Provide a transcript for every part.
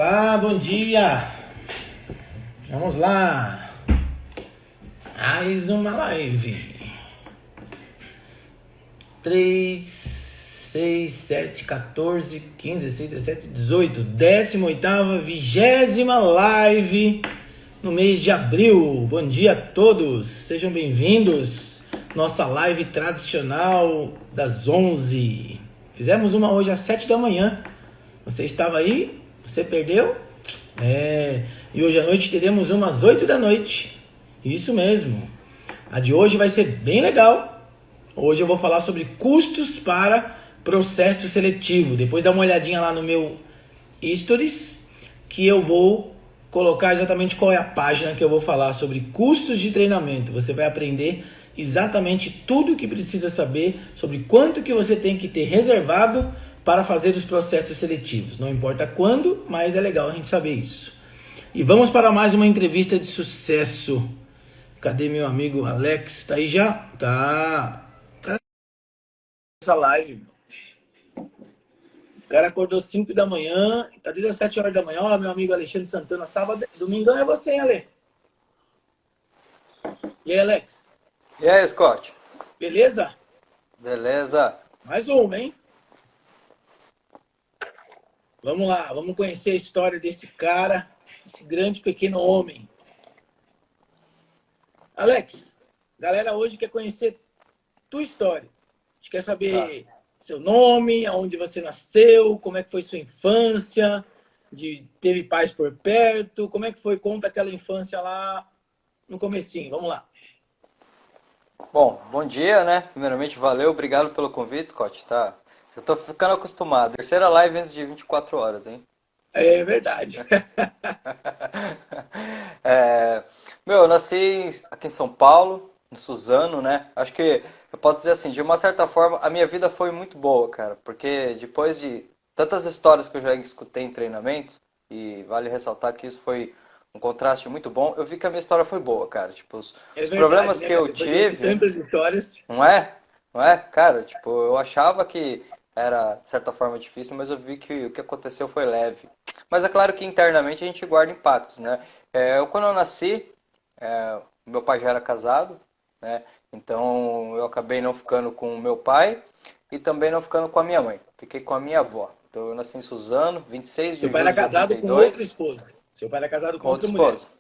Olá, bom dia! Vamos lá! Mais uma live. 3, 6, 7, 14, 15, 16, 17, 18. 18ª, 20ª live no mês de abril. Bom dia a todos, sejam bem-vindos. Nossa live tradicional das 11. Fizemos uma hoje às 7 da manhã. Você estava aí? Você perdeu? E hoje à noite teremos uma às 8 da noite. Isso mesmo. A de hoje vai ser bem legal. Hoje eu vou falar sobre custos para processo seletivo. Depois dá uma olhadinha lá no meu stories, que eu vou colocar exatamente qual é a página que eu vou falar sobre custos de treinamento. Você vai aprender exatamente tudo o que precisa saber sobre quanto que você tem que ter reservado para fazer os processos seletivos. Não importa quando, mas é legal a gente saber isso. E vamos para mais uma entrevista de sucesso. Cadê meu amigo Alex? Tá aí já? Tá. Essa live. O cara acordou 5 da manhã, tá desde as 7 horas da manhã. Ó, meu amigo Alexandre Santana, sábado, domingão é você, hein, Ale? E aí, Alex? E aí, Scott? Beleza? Beleza? Mais uma, hein? Vamos lá, vamos conhecer a história desse cara, esse grande pequeno homem. Alex, galera hoje quer conhecer tua história. A gente quer saber seu nome, aonde você nasceu, como é que foi sua infância, teve pais por perto, como é que foi? Conta aquela infância lá no comecinho, vamos lá. Bom dia, né? Primeiramente, valeu, obrigado pelo convite, Scott. Tá. Eu tô ficando acostumado. Terceira live antes de 24 horas, hein? É verdade. Eu nasci aqui em São Paulo, em Suzano, né? Acho que eu posso dizer assim, de uma certa forma, a minha vida foi muito boa, cara. Porque depois de tantas histórias que eu já escutei em treinamento, e vale ressaltar que isso foi um contraste muito bom, eu vi que a minha história foi boa, cara. Tipo, É os verdade, problemas né, que cara? eu Depois de tive. tantas histórias. Não é? Não é? Cara, tipo, eu achava que era, de certa forma, difícil, mas eu vi que o que aconteceu foi leve. Mas é claro que internamente a gente guarda impactos, né? Quando eu nasci, meu pai já era casado, né? Então eu acabei não ficando com o meu pai e também não ficando com a minha mãe. Fiquei com a minha avó. Então eu nasci em Suzano, 26 Seu de pai era julho de casado com outra 82, esposa. Seu pai era casado com com outra outra mulher. esposa.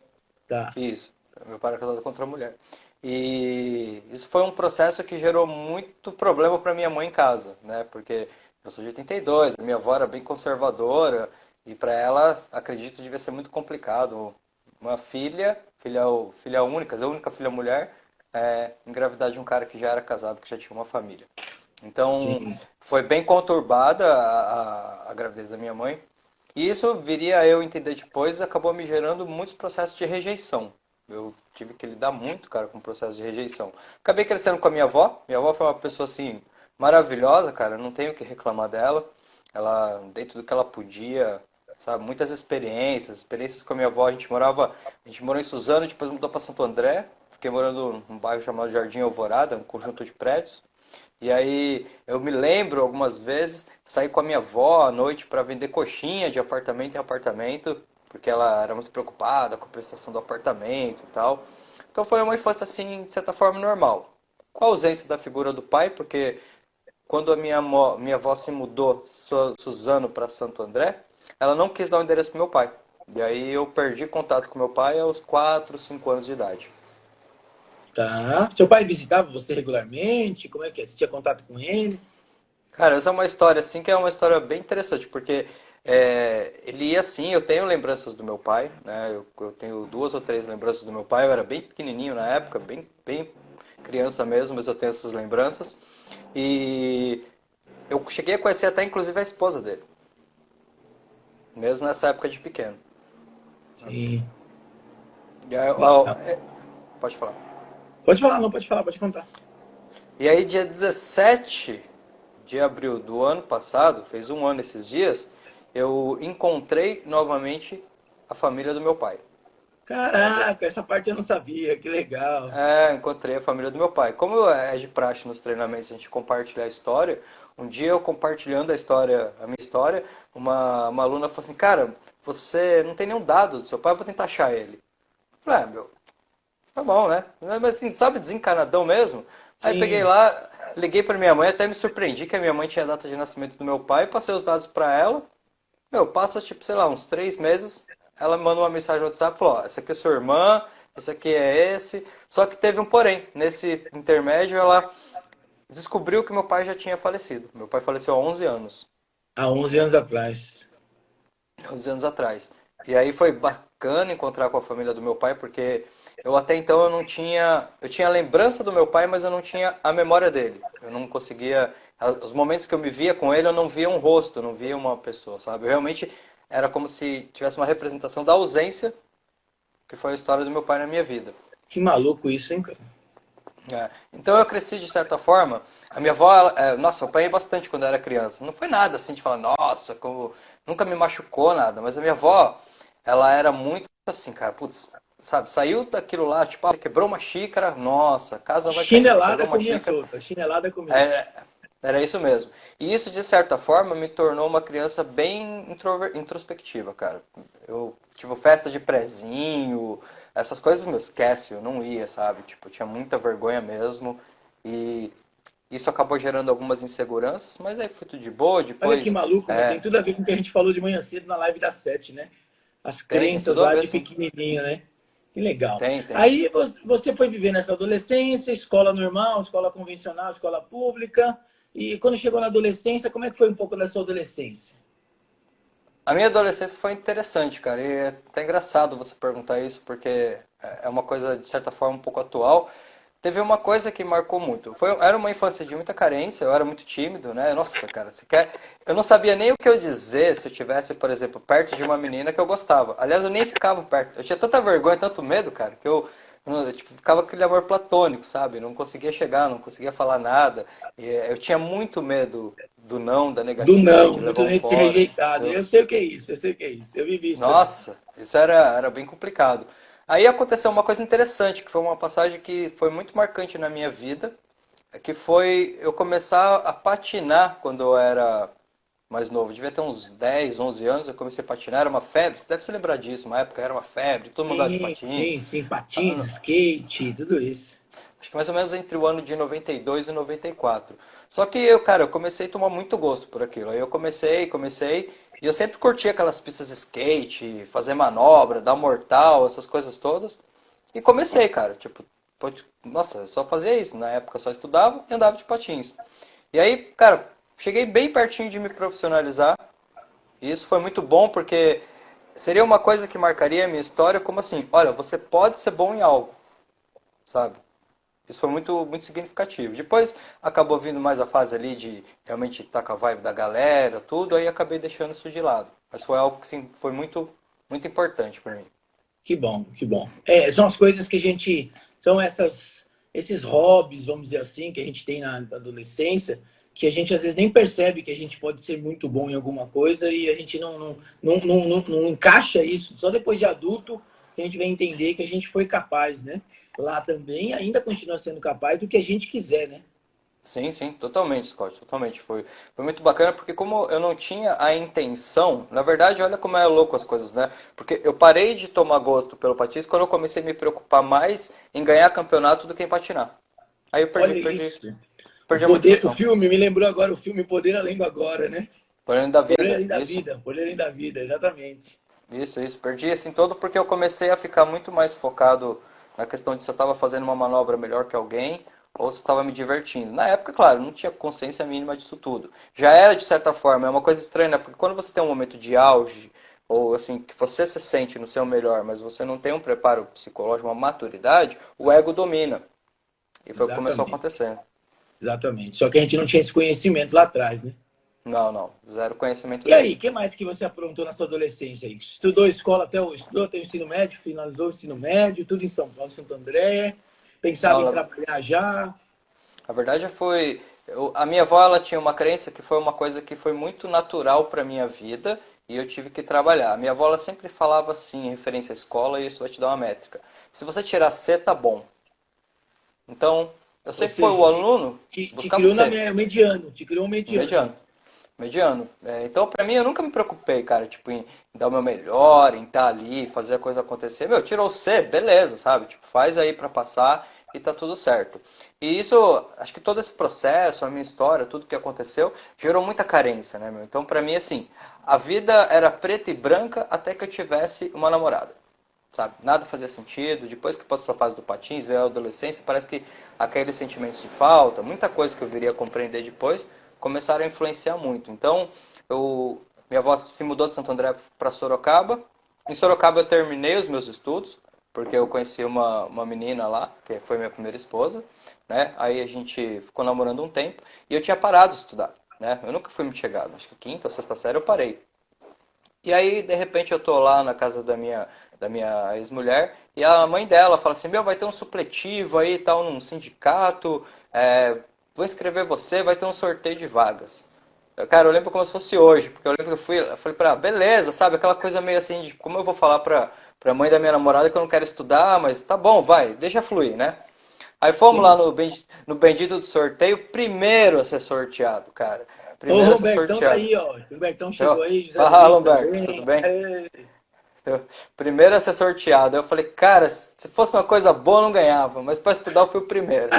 Tá. Isso. Meu pai era casado com outra mulher. E isso foi um processo que gerou muito problema para minha mãe em casa, né? Porque eu sou de 82, a minha avó era bem conservadora e para ela, acredito, devia ser muito complicado. Uma filha única, a única filha mulher, engravidar de um cara que já era casado, que já tinha uma família. Então, Sim. foi bem conturbada a gravidez da minha mãe. E isso viria a eu entender depois, acabou me gerando muitos processos de rejeição. Eu tive que lidar muito, cara, com o processo de rejeição. Acabei crescendo com a minha avó. Minha avó foi uma pessoa, assim, maravilhosa, cara. Não tenho o que reclamar dela. Ela, dentro do que ela podia, sabe, muitas experiências com a minha avó. A gente morou em Suzano, depois mudou para Santo André. Fiquei morando num bairro chamado Jardim Alvorada, um conjunto de prédios. E aí eu me lembro algumas vezes sair com a minha avó à noite para vender coxinha de apartamento em apartamento, porque ela era muito preocupada com a prestação do apartamento e tal. Então foi uma infância assim, de certa forma normal. Com a ausência da figura do pai, porque quando minha avó se mudou, Suzano, para Santo André, ela não quis dar o endereço pro meu pai. E aí eu perdi contato com meu pai aos 4, 5 anos de idade. Tá. Seu pai visitava você regularmente? Como é que é? Você tinha contato com ele? Cara, essa é uma história assim que é uma história bem interessante, porque ele ia assim, eu tenho lembranças do meu pai, né? Eu tenho 2 ou 3 lembranças do meu pai, eu era bem pequenininho na época, bem criança mesmo, mas eu tenho essas lembranças. E eu cheguei a conhecer até inclusive a esposa dele, mesmo nessa época de pequeno. Sim. E aí, Legal. pode falar. Pode falar, não pode falar, pode contar. E aí, dia 17 de abril do ano passado, fez um ano esses dias, eu encontrei novamente a família do meu pai. Caraca, essa parte eu não sabia, que legal. Encontrei a família do meu pai. Como é de praxe nos treinamentos a gente compartilhar a história, um dia eu compartilhando a minha história, uma aluna falou assim, cara, você não tem nenhum dado do seu pai, eu vou tentar achar ele. Eu falei, meu, tá bom, né? Mas assim, sabe, desencanadão mesmo? Aí peguei Sim. lá, liguei pra minha mãe, até me surpreendi que a minha mãe tinha a data de nascimento do meu pai, passei os dados pra ela. Meu, passa tipo, sei lá, uns 3 meses, ela me manda uma mensagem no WhatsApp e falou, ó, essa aqui é sua irmã, esse aqui é esse. Só que teve um porém. Nesse intermédio, ela descobriu que meu pai já tinha falecido. Meu pai faleceu há 11 anos. Há 11 anos atrás. 11 anos atrás. E aí foi bacana encontrar com a família do meu pai, porque eu até então eu não tinha, eu tinha a lembrança do meu pai, mas eu não tinha a memória dele. Eu não conseguia, os momentos que eu me via com ele, eu não via um rosto, eu não via uma pessoa, sabe? Eu realmente era como se tivesse uma representação da ausência, que foi a história do meu pai na minha vida. Que maluco isso, hein, cara? É. Então eu cresci de certa forma. A minha avó, nossa, eu apanhei bastante quando eu era criança. Não foi nada assim de falar, nossa, como nunca me machucou nada. Mas a minha avó, ela era muito assim, cara, putz, sabe, saiu daquilo lá, tipo, ah, quebrou uma xícara, nossa, a casa vai cair. Você Chinelada quebrou uma comia xícara, solta, chinelada comia. era, era isso mesmo. E isso, de certa forma, me tornou uma criança bem introspectiva, cara. Eu, tipo, festa de prezinho, essas coisas, meu, esquece, eu não ia, sabe? Tipo, eu tinha muita vergonha mesmo. E isso acabou gerando algumas inseguranças, mas aí foi tudo de boa. Olha que Depois, maluco, mas tem tudo a ver com o que a gente falou de manhã cedo na live das 7, né? As tem crenças tudo a lá ver, de sim. pequenininho, né? Que legal. Tem. Aí você foi viver nessa adolescência, escola normal, escola convencional, escola pública. E quando chegou na adolescência, como é que foi um pouco da sua adolescência? A minha adolescência foi interessante, cara, e é até engraçado você perguntar isso, porque é uma coisa, de certa forma, um pouco atual. Teve uma coisa que marcou muito. Era uma infância de muita carência, eu era muito tímido, né? Nossa, cara, você quer. Eu não sabia nem o que eu dizer se eu tivesse, por exemplo, perto de uma menina que eu gostava. Aliás, eu nem ficava perto. Eu tinha tanta vergonha, tanto medo, cara, que eu, tipo, ficava aquele amor platônico, sabe? Não conseguia chegar, não conseguia falar nada. E, eu tinha muito medo do não, da Do negativa, não, de levar muito um medo de ser fora. rejeitado. Eu sei o que é isso, eu sei o que é isso. Eu vivi isso também. Nossa, isso era bem complicado. Aí aconteceu uma coisa interessante, que foi uma passagem que foi muito marcante na minha vida, que foi eu começar a patinar quando eu era mais novo. Devia ter uns 10, 11 anos, eu comecei a patinar, era uma febre, você deve se lembrar disso, uma época era uma febre, todo mundo andava de Sim, patins. sim, sim. Ah, Patins, skate, tudo isso. acho que mais ou menos entre o ano de 92 e 94. Só que eu, cara, eu comecei a tomar muito gosto por aquilo. Aí eu comecei, e eu sempre curti aquelas pistas de skate, fazer manobra, dar mortal, essas coisas todas. E comecei, cara, tipo, nossa, eu só fazia isso. Na época eu só estudava e andava de patins. E aí, cara, cheguei bem pertinho de me profissionalizar. E isso foi muito bom porque seria uma coisa que marcaria a minha história como assim, olha, você pode ser bom em algo, sabe? Isso foi muito, muito significativo. Depois acabou vindo mais a fase ali de realmente estar com a vibe da galera, tudo, aí acabei deixando isso de lado. Mas foi algo que sim, foi muito, muito importante para mim. Que bom, que bom. É, são as coisas que a gente. São esses hobbies, vamos dizer assim, que a gente tem na adolescência, que a gente às vezes nem percebe que a gente pode ser muito bom em alguma coisa e a gente não encaixa isso. Só depois de adulto que a gente vai entender que a gente foi capaz, né? Lá também ainda continua sendo capaz do que a gente quiser, né? Sim, totalmente, Scott, totalmente. Foi muito bacana porque como eu não tinha a intenção, na verdade, olha como é louco as coisas, né? Porque eu parei de tomar gosto pelo patins quando eu comecei a me preocupar mais em ganhar campeonato do que em patinar. Aí eu Olha isso. O perdi a poder, o motivação. filme, me lembrou agora o filme Poder Além do Agora, né? Porém da Poder vida, Além da isso. Vida, Poder Além da Vida, exatamente. Isso. Perdi assim todo porque eu comecei a ficar muito mais focado na questão de se eu estava fazendo uma manobra melhor que alguém ou se eu estava me divertindo. Na época, claro, eu não tinha consciência mínima disso tudo. Já era de certa forma, é uma coisa estranha, né? Porque quando você tem um momento de auge ou assim que você se sente no seu melhor, mas você não tem um preparo psicológico, uma maturidade, o ego domina. E foi o que começou a Exatamente. acontecer. Exatamente. Só que a gente não tinha esse conhecimento lá atrás, né? Não, zero conhecimento E aí, o disso. que mais que você aprontou na sua adolescência aí? Estudou escola estudou até o ensino médio, finalizou o ensino médio, tudo em São Paulo, Santo André. Pensava em Não, trabalhar já. a verdade foi, a minha avó ela tinha uma crença que foi uma coisa que foi muito natural para minha vida e eu tive que trabalhar. A minha avó ela sempre falava assim, em referência à escola, e isso vai te dar uma métrica. Se você tirar C, tá bom. Então, eu Ou sempre fui seja, o aluno, te buscava o criou na C, mediano, te criou um no mediano. mediano. mediano. Então, pra mim, eu nunca me preocupei, cara, tipo, em dar o meu melhor, em estar ali, fazer a coisa acontecer. Meu, tirou o C, beleza, sabe? Tipo, faz aí pra passar e tá tudo certo. E isso, acho que todo esse processo, a minha história, tudo que aconteceu, gerou muita carência, né, meu? Então, pra mim, assim, a vida era preta e branca até que eu tivesse uma namorada, sabe? Nada fazia sentido. Depois que passou essa fase do patins, veio a adolescência, parece que aqueles sentimentos de falta, muita coisa que eu viria a compreender depois, começaram a influenciar muito. Então, minha avó se mudou de Santo André para Sorocaba. Em Sorocaba eu terminei os meus estudos, porque eu conheci uma menina lá, que foi minha primeira esposa, né? Aí a gente ficou namorando um tempo e eu tinha parado de estudar, né? Eu nunca fui muito chegado, acho que quinta ou sexta série eu parei. E aí, de repente, eu tô lá na casa da minha ex-mulher e a mãe dela fala assim, meu, vai ter um supletivo aí, tal, num sindicato, vou inscrever você, vai ter um sorteio de vagas. Cara, eu lembro como se fosse hoje, porque eu lembro que eu falei pra ela, beleza, sabe, aquela coisa meio assim, de como eu vou falar pra mãe da minha namorada que eu não quero estudar, mas tá bom, vai, deixa fluir, né? Aí fomos lá Sim. no bendito do sorteio, primeiro a ser sorteado, cara. Ô, Primeiro a ser Robertão tá sorteado. aí, ó. O Robertão chegou Eu, aí, José fala, Luiz Humberto, tudo também. bem? Primeiro a ser sorteado. Eu falei, cara, se fosse uma coisa boa eu não ganhava, mas para estudar eu fui o primeiro.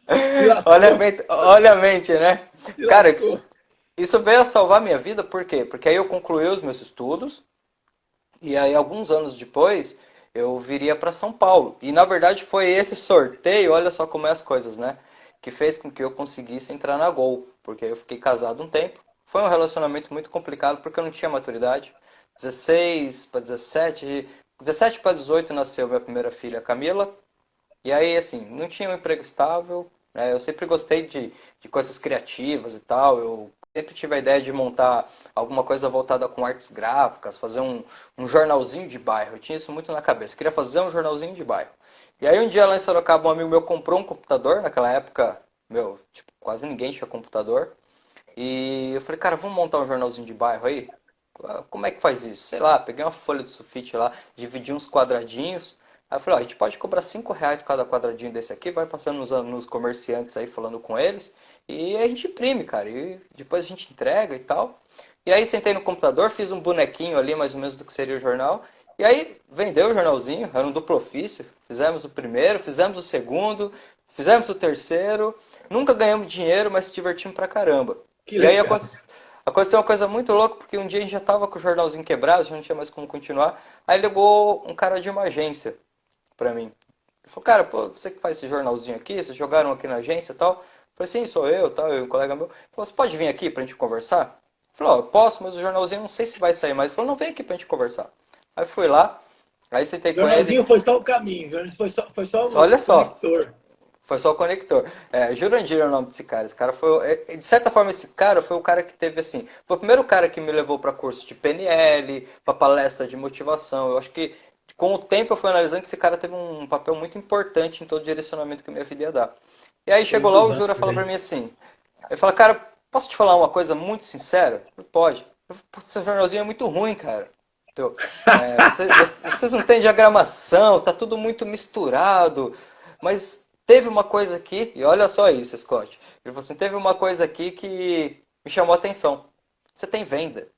Se Olha a lascou, mente, olha a mente, né? se Cara, lascou. isso veio a salvar minha vida, por quê? Porque aí eu concluí os meus estudos e aí alguns anos depois eu viria para São Paulo. E na verdade foi esse sorteio, olha só como é as coisas, né? Que fez com que eu conseguisse entrar na Gol, porque eu fiquei casado um tempo. Foi um relacionamento muito complicado porque eu não tinha maturidade. 16 para 17, 17 para 18 nasceu minha primeira filha, Camila. E aí, assim, não tinha um emprego estável, né? Eu sempre gostei de coisas criativas e tal. Eu sempre tive a ideia de montar alguma coisa voltada com artes gráficas, fazer um jornalzinho de bairro. Eu tinha isso muito na cabeça. Eu queria fazer um jornalzinho de bairro. E aí, um dia lá em Sorocaba, um amigo meu comprou um computador. Naquela época, meu, tipo, quase ninguém tinha computador. E eu falei, cara, vamos montar um jornalzinho de bairro aí? Como é que faz isso? Sei lá, peguei uma folha de sulfite lá, dividi uns quadradinhos. Aí eu falei, ó, a gente pode cobrar R$ 5 cada quadradinho desse aqui, vai passando nos comerciantes aí, falando com eles, e a gente imprime, cara, e depois a gente entrega e tal. E aí sentei no computador, fiz um bonequinho ali, mais ou menos do que seria o jornal, e aí vendeu o jornalzinho, era um duplo ofício, fizemos o primeiro, fizemos o segundo, fizemos o terceiro, nunca ganhamos dinheiro, mas se divertimos pra caramba. Que E aí legal. aconteceu uma coisa muito louca, porque um dia a gente já tava com o jornalzinho quebrado, já não tinha mais como continuar, aí ligou um cara de uma agência pra mim. Ele falou, cara, pô, você que faz esse jornalzinho aqui, vocês jogaram aqui na agência e tal? Eu falei, sim, sou eu, tal, eu e um colega meu. Ele falou, você pode vir aqui pra gente conversar? Eu falei, ó, eu posso, mas o jornalzinho não sei se vai sair mais. Ele falou, não, vem aqui pra gente conversar. Aí fui lá, aí sentei O com ele, jornalzinho foi só o caminho, o jornalzinho foi só olha o só, conector. foi só o conector. Jurandir é o nome desse cara. Esse cara foi, de certa forma, esse cara foi o cara que teve assim, foi o primeiro cara que me levou para curso de PNL, para palestra de motivação. Eu acho que com o tempo eu fui analisando que esse cara teve um papel muito importante em todo o direcionamento que a minha vida ia dar. E aí Tem chegou lá, muitos o anos Jura falou para aí. mim assim, ele falou, cara, posso te falar uma coisa muito sincera? Eu falei, pode. Eu falei, "Pô, seu jornalzinho é muito ruim, cara. Então, vocês não têm diagramação, tá tudo muito misturado. Mas teve uma coisa aqui, e olha só isso, Scott. Ele falou assim, teve uma coisa aqui que me chamou a atenção. Você tem venda.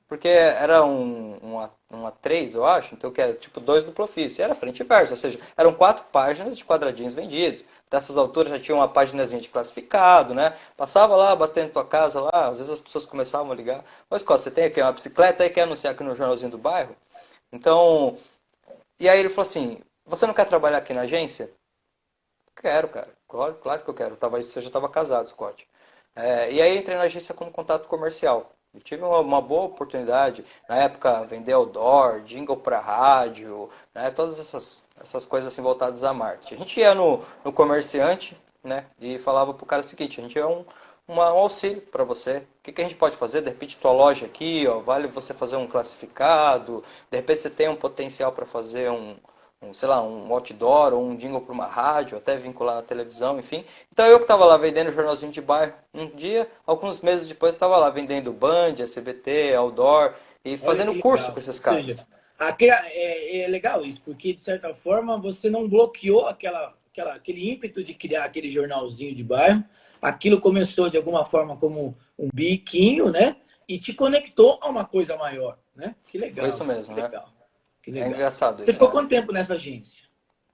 Porque era um A3, eu acho, então que é tipo dois duplo ofício. E era frente e verso, ou seja, eram 4 páginas de quadradinhos vendidos. Dessas alturas já tinha uma paginazinha de classificado, né? Passava lá, batendo tua casa lá, às vezes as pessoas começaam a ligar. Ô, Scott, você tem aqui uma bicicleta aí, quer anunciar aqui no jornalzinho do bairro? Então, e aí ele falou assim, você não quer trabalhar aqui na agência? Quero, cara. Claro, claro que eu quero. Você já estava casado, Scott. E aí entrei na agência como contato comercial. Eu tive uma boa oportunidade, na época, vender outdoor, jingle para rádio, né, todas essas coisas assim voltadas à marketing. A gente ia no comerciante, né, e falava pro cara o seguinte, a gente é um auxílio para você. O que a gente pode fazer? De repente, tua loja aqui, ó, vale você fazer um classificado, de repente você tem um potencial para fazer sei lá, um outdoor ou um jingle para uma rádio, até vincular na televisão, enfim. Então eu que estava lá vendendo jornalzinho de bairro. Um dia, alguns meses depois, estava lá vendendo Band, SBT, outdoor e Olha fazendo que curso com legal. Ou esses seja, caras. é legal isso, porque de certa forma você não bloqueou aquele ímpeto de criar aquele jornalzinho de bairro, aquilo começou de alguma forma como um biquinho, né? E te conectou a uma coisa maior, né? Que Foi legal, isso cara, mesmo, que né? legal, que É legal. engraçado Você isso, ficou né? quanto tempo nessa agência?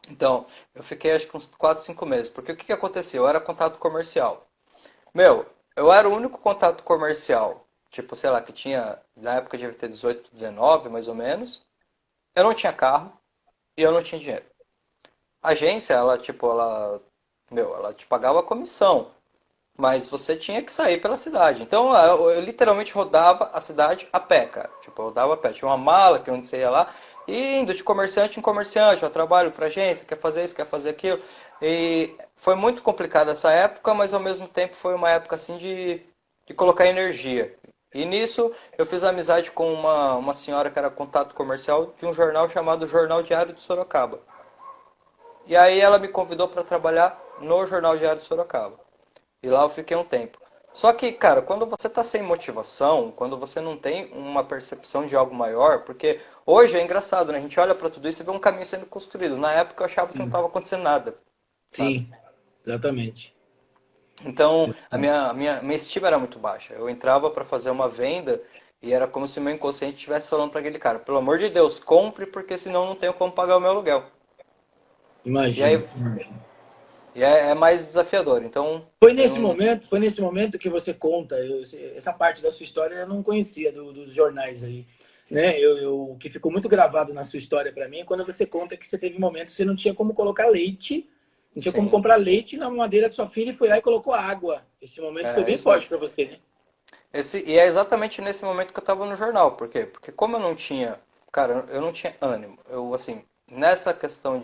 Então, eu fiquei acho que uns 4, 5 meses, porque o que que acontecia? Eu era contato comercial. Meu, eu era o único contato comercial, tipo, sei lá, que tinha, na época devia ter 18, 19, mais ou menos. Eu não tinha carro e eu não tinha dinheiro. A agência, ela, tipo, ela te pagava a comissão, mas você tinha que sair pela cidade. Então, eu literalmente rodava a cidade a pé, cara. Tipo, eu rodava a pé. Tinha uma mala que onde você ia lá, e indo de comerciante em comerciante. Eu trabalho para agência, quer fazer isso, quer fazer aquilo. E foi muito complicado essa época, mas ao mesmo tempo foi uma época assim de colocar energia. E nisso eu fiz amizade com uma senhora que era contato comercial de um jornal chamado Jornal Diário de Sorocaba. E aí ela me convidou para trabalhar no Jornal Diário de Sorocaba. E lá eu fiquei um tempo. Só que, cara, quando você tá sem motivação, quando você não tem uma percepção de algo maior, porque hoje é engraçado, né? A gente olha para tudo isso e vê um caminho sendo construído. Na época eu achava que não Sim, estava acontecendo nada, sabe? sim, exatamente. Então, a minha estima era muito baixa. Eu entrava para fazer uma venda e era como se o meu inconsciente estivesse falando para aquele cara, pelo amor de Deus, compre porque senão não tenho como pagar o meu aluguel. E Imagino, aí, imagino. é mais desafiador. Então, eu não. Foi nesse momento que você conta, essa parte da sua história eu não conhecia dos jornais aí, né? O que ficou muito gravado na sua história para mim é quando você conta que você teve momentos que você não tinha como colocar leite, não tinha como Sim, comprar leite na madeira da sua filha e foi lá e colocou água. Esse momento foi é bem isso mesmo. forte para você, né? E é exatamente nesse momento que eu estava no jornal. Por quê? Porque como eu não tinha, cara, eu não tinha ânimo. Eu, assim, nessa questão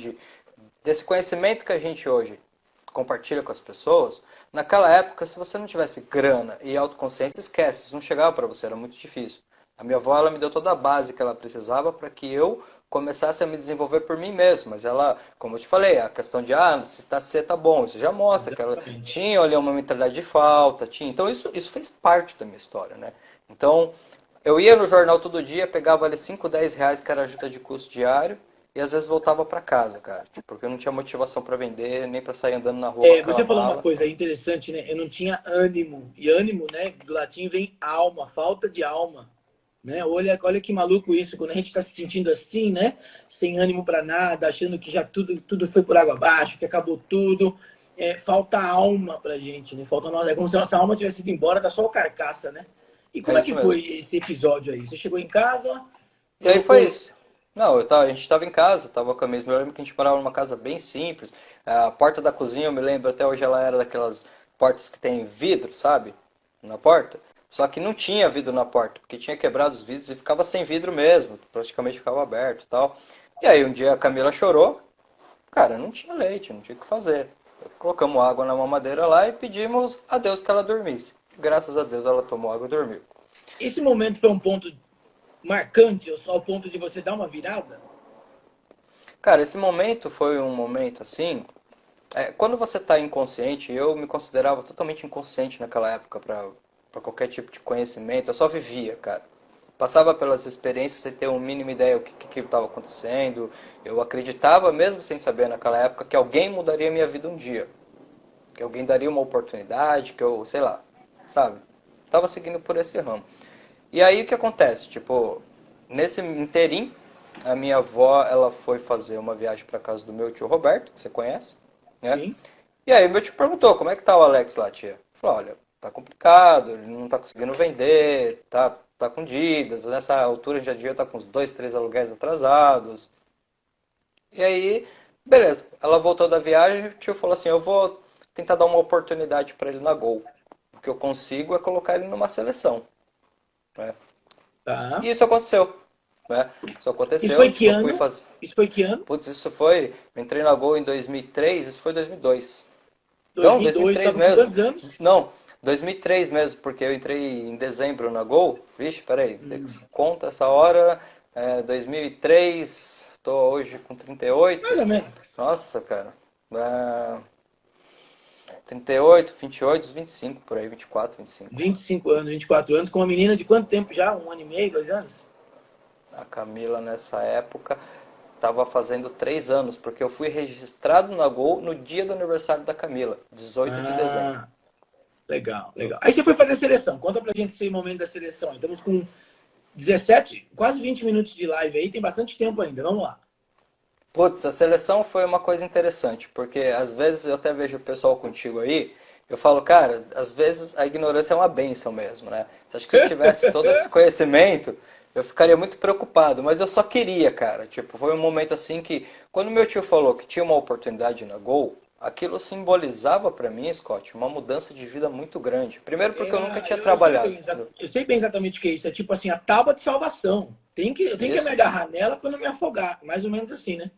desse conhecimento que a gente hoje compartilha com as pessoas, naquela época, se você não tivesse grana e autoconsciência, esquece, isso não chegava para você, era muito difícil. A minha avó, ela me deu toda a base que ela precisava para que eu começasse a me desenvolver por mim mesmo. Mas ela, como eu te falei, a questão de, se tá, se tá bom, isso já mostra que ela Exatamente. tinha ali uma mentalidade de falta, tinha. Então isso fez parte da minha história, né? Então, eu ia no jornal todo dia, pegava ali 5, 10 reais que era ajuda de custo diário, e às vezes voltava para casa, cara, tipo, porque eu não tinha motivação para vender, nem para sair andando na rua com É, aquela você falou uma mala. coisa interessante, né? Eu não tinha ânimo. E ânimo, né? Do latim vem alma, falta de alma. Né? Olha que maluco isso, quando a gente está se sentindo assim, né? Sem ânimo para nada, achando que já tudo foi por água abaixo, que acabou tudo. Falta alma pra gente, né? Falta nossa, é como se a nossa alma tivesse ido embora, tá só a carcaça, né? E É como é que isso mesmo. foi esse episódio aí? Você chegou em casa, E aí foi colocou. isso. Não, a gente estava em casa, estava com a mesma. Eu lembro que a gente morava numa casa bem simples. A porta da cozinha, eu me lembro até hoje, ela era daquelas portas que tem vidro, sabe? Na porta. Só que não tinha vidro na porta, porque tinha quebrado os vidros e ficava sem vidro mesmo, praticamente ficava aberto e tal. E aí um dia a Camila chorou, cara, não tinha leite, não tinha o que fazer. Colocamos água na mamadeira lá e pedimos a Deus que ela dormisse. E graças a Deus ela tomou água e dormiu. Esse momento foi um ponto marcante, ou só o ponto de você dar uma virada? Cara, esse momento foi um momento assim. Quando você está inconsciente, eu me considerava totalmente inconsciente naquela época para qualquer tipo de conhecimento. Eu só vivia, cara. Passava pelas experiências sem ter uma mínima ideia do que estava acontecendo. Eu acreditava, mesmo sem saber naquela época, que alguém mudaria a minha vida um dia. Que alguém daria uma oportunidade, que eu, sei lá, sabe? Tava seguindo por esse ramo. E aí o que acontece? Tipo, nesse interim, a minha avó, ela foi fazer uma viagem para casa do meu tio Roberto, que você conhece, né? Sim. E aí meu tio perguntou, como é que tá o Alex lá, tia? Falou, olha, tá complicado, ele não tá conseguindo vender, tá com dívidas, nessa altura já devia estar com uns 2, 3 aluguéis atrasados. E aí, beleza, ela voltou da viagem, o tio falou assim, eu vou tentar dar uma oportunidade para ele na Gol. O que eu consigo é colocar ele numa seleção, né? Tá. E isso aconteceu, né? Isso Isso foi aconteceu, que eu fui ano? fazer... Isso foi que ano? Putz, isso foi... Eu entrei na Gol em 2003, isso foi 2002. Não, 2002, 2003 estava com mesmo. quantos anos? Não, 2003 mesmo, porque eu entrei em dezembro na Gol. Vixe, peraí, conta essa hora. 2003, tô hoje com Mais 38. ou menos. Nossa, cara. É, 38, 28, 25, por aí, 24, 25. 25 anos, 24 anos, com uma menina de quanto tempo já? Um ano e meio, 2 anos? A Camila, nessa época, estava fazendo 3 anos, porque eu fui registrado na Gol no dia do aniversário da Camila, 18 de dezembro. Ah, Legal, legal. Aí você foi fazer a seleção. Conta pra gente esse momento da seleção. Estamos com 17, quase 20 minutos de live aí, tem bastante tempo ainda. Vamos lá. Putz, a seleção foi uma coisa interessante, porque às vezes eu até vejo o pessoal contigo aí, eu falo, cara, às vezes a ignorância é uma bênção mesmo, né? Acho que se eu tivesse todo esse conhecimento, eu ficaria muito preocupado, mas eu só queria, cara. Tipo, foi um momento assim que, quando meu tio falou que tinha uma oportunidade na Gol, aquilo simbolizava pra mim, Scott, uma mudança de vida muito grande. Primeiro porque eu nunca tinha trabalhado. Eu sei bem exatamente o que é isso. É tipo assim, a tábua de salvação. Eu tenho que me Isso. agarrar nela para não me afogar. Mais ou menos assim, né?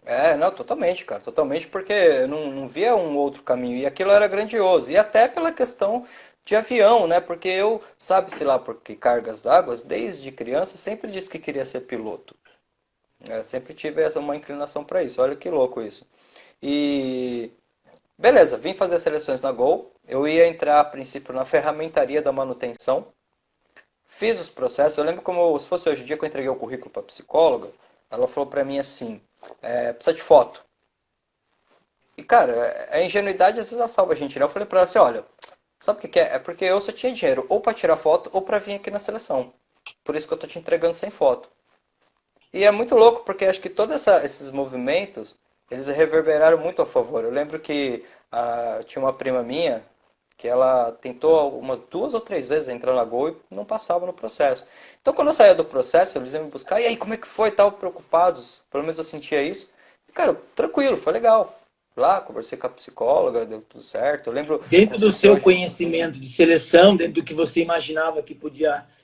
É, não, totalmente, cara, totalmente, porque eu não via um outro caminho, e aquilo era grandioso, e até pela questão de avião, né, porque eu, sabe-se lá por que cargas d'água, desde criança, sempre disse que queria ser piloto, sempre tive uma inclinação para isso, olha que louco isso. E, beleza, vim fazer as seleções na Gol, eu ia entrar a princípio na ferramentaria da manutenção, fiz os processos, eu lembro como se fosse hoje em dia que eu entreguei o currículo para psicóloga, ela falou para mim assim, precisa de foto. E, cara, a ingenuidade às vezes ela salva a gente, né? Eu falei pra ela assim, olha, sabe o que que é? É porque eu só tinha dinheiro ou pra tirar foto ou pra vir aqui na seleção. Por isso que eu tô te entregando sem foto. E é muito louco, porque acho que todos esses movimentos, eles reverberaram muito a favor. Eu lembro que tinha uma prima minha, que ela tentou duas ou três vezes entrar na Gol e não passava no processo. Então, quando eu saía do processo, eles iam me buscar, e aí, como é que foi? Estavam preocupados, pelo menos eu sentia isso. E, cara, tranquilo, foi legal. Lá, conversei com a psicóloga, deu tudo certo. Eu lembro, Dentro como se do fosse seu hoje. conhecimento de seleção, dentro do que você imaginava que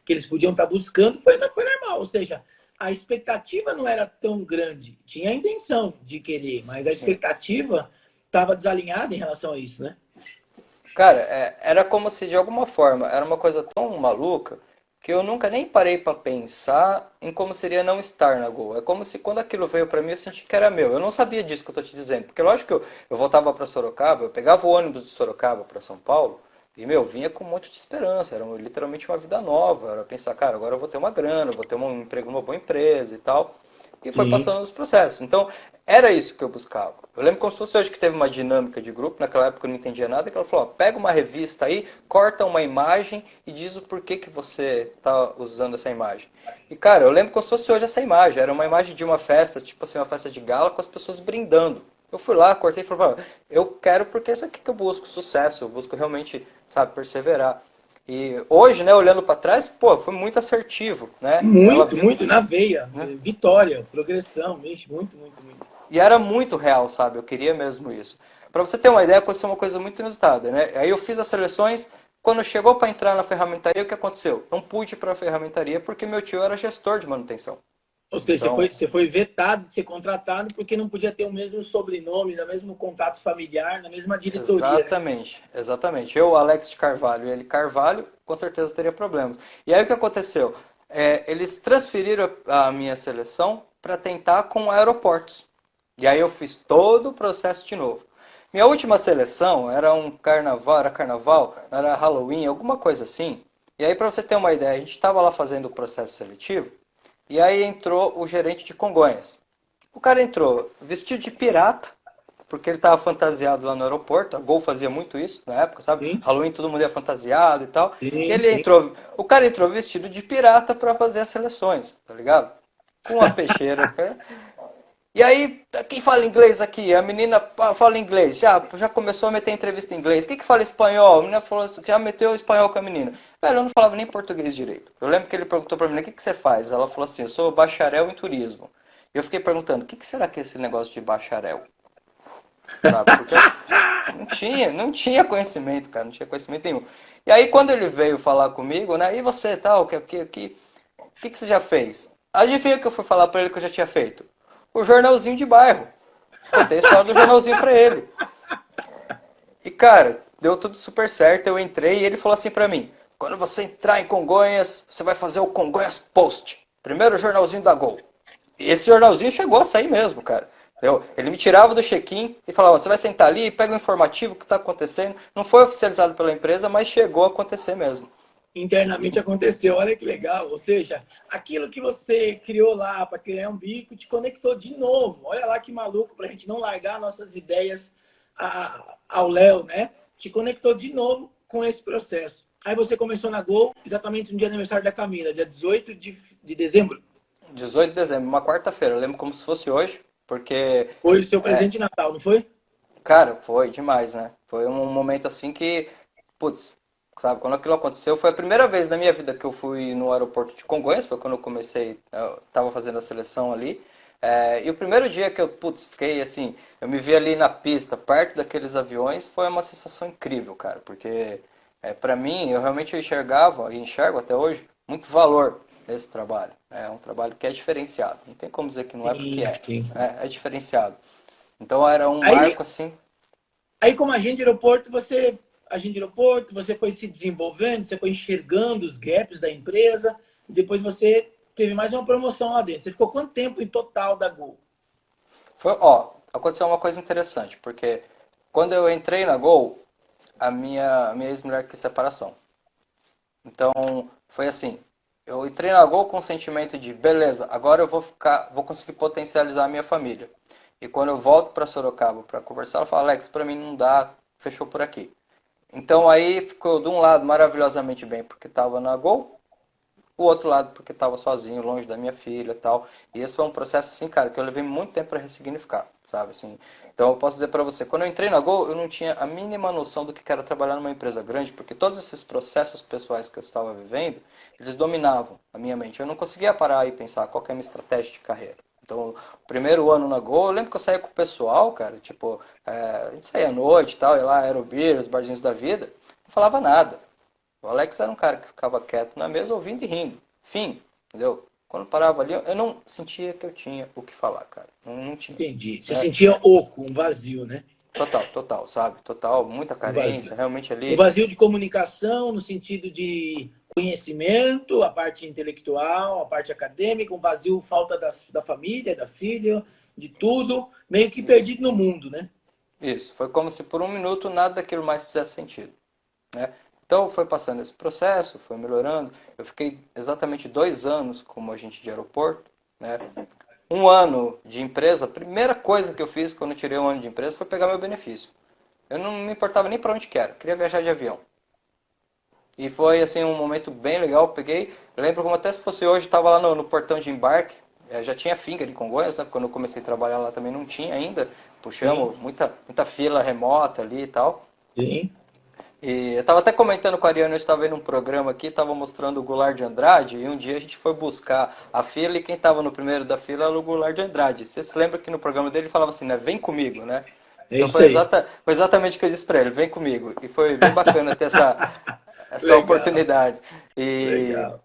eles podiam estar buscando, foi normal. Ou seja, a expectativa não era tão grande. Tinha a intenção de querer, mas a Sim. expectativa estava desalinhada em relação a isso, né? Cara, era como se de alguma forma, era uma coisa tão maluca que eu nunca nem parei pra pensar em como seria não estar na Gol. É como se quando aquilo veio pra mim eu senti que era meu. Eu não sabia disso que eu tô te dizendo, porque lógico que eu voltava pra Sorocaba, eu pegava o ônibus de Sorocaba pra São Paulo e, meu, vinha com um monte de esperança, era literalmente uma vida nova, era pensar, cara, agora eu vou ter uma grana, eu vou ter um emprego numa boa empresa e tal. E foi Sim. passando os processos. Então, era isso que eu buscava. Eu lembro como se fosse hoje que teve uma dinâmica de grupo, naquela época eu não entendia nada, que ela falou, ó, pega uma revista aí, corta uma imagem e diz o porquê que você está usando essa imagem. E, cara, eu lembro como se fosse hoje essa imagem. Era uma imagem de uma festa, tipo assim, uma festa de gala com as pessoas brindando. Eu fui lá, cortei e falei, eu quero porque é isso aqui que eu busco, sucesso, eu busco realmente, sabe, perseverar. E hoje, né, olhando para trás, pô, foi muito assertivo, né? Ela Muito, viu, muito na veia. né? Vitória, progressão, mexe muito, muito, muito. E era muito real, sabe? Eu queria mesmo isso. Para você ter uma ideia, aconteceu uma coisa muito inusitada, né? Aí eu fiz as seleções, quando chegou para entrar na ferramentaria, o que aconteceu? Não pude ir para a ferramentaria porque meu tio era gestor de manutenção. Ou seja, Então, você foi vetado de ser contratado porque não podia ter o mesmo sobrenome, o mesmo contato familiar, na mesma diretoria, né? exatamente, exatamente. Eu, Alex de Carvalho, e ele Carvalho, com certeza teria problemas. E aí o que aconteceu? Eles transferiram a minha seleção para tentar com aeroportos. E aí eu fiz todo o processo de novo. Minha última seleção era um carnaval, era Halloween, alguma coisa assim. E aí, para você ter uma ideia, a gente estava lá fazendo o processo seletivo, e aí entrou o gerente de Congonhas. O cara entrou vestido de pirata, porque ele estava fantasiado lá no aeroporto. A Gol fazia muito isso na época, sabe? Sim, Halloween todo mundo ia fantasiado e tal. sim, sim. O cara entrou vestido de pirata para fazer as seleções, tá ligado? Com a peixeira. E aí, quem fala inglês aqui? A menina fala inglês, já começou a meter entrevista em inglês. Quem que fala espanhol? A menina falou, já meteu espanhol com a menina. Velho, eu não falava nem português direito. Eu lembro que ele perguntou pra menina, o que que você faz? Ela falou assim, eu sou bacharel em turismo. E eu fiquei perguntando, o que que será que é esse negócio de bacharel? Sabe? Porque eu não tinha conhecimento, cara, não tinha conhecimento nenhum. E aí, quando ele veio falar comigo, né, e você, tal, o que que você já fez? Adivinha o que eu fui falar pra ele que eu já tinha feito? O jornalzinho de bairro. Contei a história do jornalzinho pra ele. E, cara, deu tudo super certo. Eu entrei e ele falou assim pra mim: quando você entrar em Congonhas, você vai fazer o Congonhas Post. Primeiro jornalzinho da Gol. E esse jornalzinho chegou a sair mesmo, cara. Entendeu? Ele me tirava do check-in e falava: você vai sentar ali, pega o informativo que está acontecendo. Não foi oficializado pela empresa, mas chegou a acontecer mesmo. Internamente aconteceu, olha que legal. Ou seja, aquilo que você criou lá para criar um bico te conectou de novo. Olha lá que maluco, para a gente não largar nossas ideias ao Léo, né? Te conectou de novo com esse processo. Aí você começou na Gol exatamente no dia do aniversário da Camila, dia 18 de dezembro. 18 de dezembro, uma quarta-feira, eu lembro como se fosse hoje, porque, Foi o seu presente de Natal, não foi? cara, foi demais, né? Foi um momento assim que, putz, sabe, quando aquilo aconteceu, foi a primeira vez na minha vida que eu fui no aeroporto de Congonhas, foi quando eu comecei, eu tava fazendo a seleção ali. E o primeiro dia que eu, putz, fiquei assim, eu me vi ali na pista, perto daqueles aviões, foi uma sensação incrível, cara, porque para mim, eu realmente enxergava, e enxergo até hoje, muito valor nesse trabalho. É um trabalho que é diferenciado, não tem como dizer que não é porque Sim, sim, sim. é diferenciado. Então era um Aí, marco assim. aí como agente de aeroporto, você foi se desenvolvendo, você foi enxergando os gaps da empresa, e depois você teve mais uma promoção lá dentro. Você ficou quanto tempo em total da Gol? Foi, ó, aconteceu uma coisa interessante, porque quando eu entrei na Gol, a minha ex-mulher quis separação. Então, foi assim, eu entrei na Gol com o sentimento de, beleza, agora eu vou conseguir potencializar a minha família. E quando eu volto para Sorocaba para conversar, ela fala, Alex, para mim não dá, fechou por aqui. Então aí ficou de um lado maravilhosamente bem porque estava na Gol, o outro lado porque estava sozinho, longe da minha filha e tal. E esse foi um processo assim, cara, que eu levei muito tempo para ressignificar, sabe? Assim, então eu posso dizer para você, quando eu entrei na Gol, eu não tinha a mínima noção do que era trabalhar numa empresa grande, porque todos esses processos pessoais que eu estava vivendo, eles dominavam a minha mente. Eu não conseguia parar e pensar qual que é a minha estratégia de carreira. Então, o primeiro ano na Gol, eu lembro que eu saía com o pessoal, cara, tipo, a gente saía à noite e tal, ia lá, Aerobir, os barzinhos da vida, não falava nada. O Alex era um cara que ficava quieto na mesa, ouvindo e rindo. Fim, entendeu? Quando parava ali, eu não sentia que eu tinha o que falar, cara. Não, não tinha. Entendi. Você Né? sentia oco, um vazio, né? Total, total, sabe? Total, muita Um carência, vazio. realmente Um ali. vazio de comunicação no sentido de conhecimento, a parte intelectual, a parte acadêmica, um vazio, falta da família, da filha, de tudo, meio que Isso. perdido no mundo, né? Isso. Foi como se por um minuto nada daquilo mais fizesse sentido. Né? Então foi passando esse processo, foi melhorando. Eu fiquei exatamente 2 anos como agente de aeroporto. Né? Um ano de empresa, a primeira coisa que eu fiz quando eu tirei um ano de empresa foi pegar meu benefício. Eu não me importava nem para onde que era, eu queria viajar de avião. E foi assim um momento bem legal, eu peguei, eu lembro como até se fosse hoje, estava lá no portão de embarque, já tinha finca de Congonhas, né? Quando eu comecei a trabalhar lá também não tinha ainda, Sim, puxamos muita fila remota ali e tal. sim. E eu estava até comentando com a Ariana, eu estava vendo um programa aqui, estava mostrando o Goulart de Andrade, e um dia a gente foi buscar a fila e quem estava no primeiro da fila era o Goulart de Andrade. Você se lembra que no programa dele ele falava assim, né, vem comigo, né? É Então isso aí. foi exatamente o que eu disse para ele, vem comigo. E foi bem bacana ter essa Legal, oportunidade. E, legal.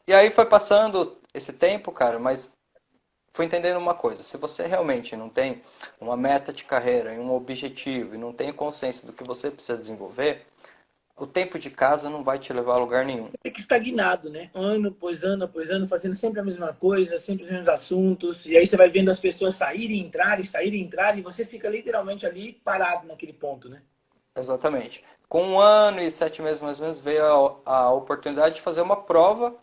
e aí foi passando esse tempo, cara, mas fui entendendo uma coisa, se você realmente não tem uma meta de carreira e um objetivo e não tem consciência do que você precisa desenvolver, o tempo de casa não vai te levar a lugar nenhum. Fica estagnado, né? Ano após ano, fazendo sempre a mesma coisa, sempre os mesmos assuntos. E aí você vai vendo as pessoas saírem e entrarem, e você fica literalmente ali parado naquele ponto, né? Exatamente. Com 1 ano e 7 meses mais ou menos veio a oportunidade de fazer uma prova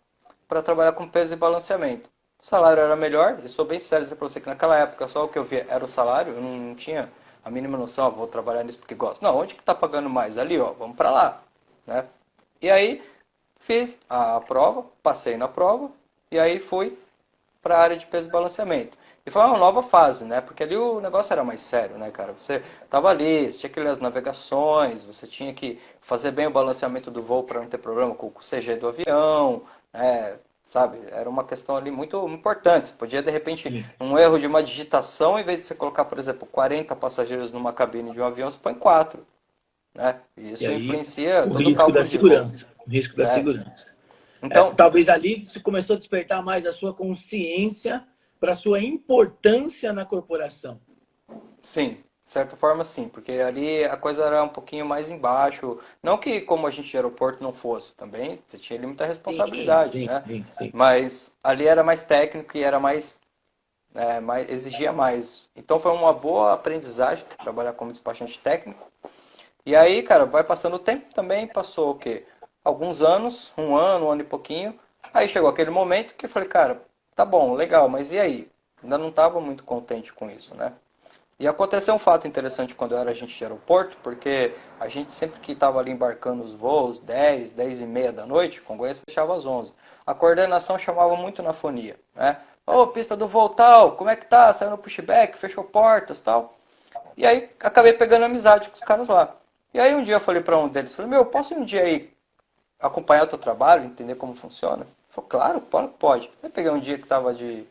para trabalhar com peso e balanceamento. O salário era melhor, e sou bem sincero dizer para você que naquela época só o que eu via era o salário, eu não tinha a mínima noção, vou trabalhar nisso porque gosto. Não, onde que está pagando mais? Ali, ó, vamos para lá. Né? E aí fiz a prova, passei na prova, e aí fui para a área de peso e balanceamento. E foi uma nova fase, né? Porque ali o negócio era mais sério, né, cara? Você tava ali, você tinha que ler as navegações, você tinha que fazer bem o balanceamento do voo para não ter problema com o CG do avião, né? Sabe? Era uma questão ali muito importante. Você podia, de repente, Sim. um erro de uma digitação, em vez de você colocar, por exemplo, 40 passageiros numa cabine de um avião, você põe 4, né? E E isso aí, influencia o todo o risco da cálculo de voo, segurança. O risco da né? segurança. É, Então, talvez ali você começou a despertar mais a sua consciência para a sua importância na corporação. sim, de certa forma sim, porque ali a coisa era um pouquinho mais embaixo. Não que como a gente de aeroporto não fosse, também você tinha ali muita Sim, responsabilidade, sim, né? sim, sim. Mas ali era mais técnico e era exigia mais. Então foi uma boa aprendizagem trabalhar como despachante técnico. E aí, cara, vai passando o tempo também, passou o quê? Alguns anos, um ano e pouquinho. Aí chegou aquele momento que eu falei, cara, tá bom, legal, mas e aí? Ainda não estava muito contente com isso, né? E aconteceu um fato interessante quando eu era agente de aeroporto, porque a gente sempre que estava ali embarcando os voos, 10, 10 e meia da noite, Congonhas fechava às 11. A coordenação chamava muito na fonia, né? Ô, pista do voo tal, como é que tá? Saiu no pushback, fechou portas tal. E aí acabei pegando amizade com os caras lá. E aí um dia eu falei para um deles, falei, meu, posso ir um dia aí acompanhar o teu trabalho, entender como funciona? Ele falou, claro, pode. Aí peguei um dia que tava de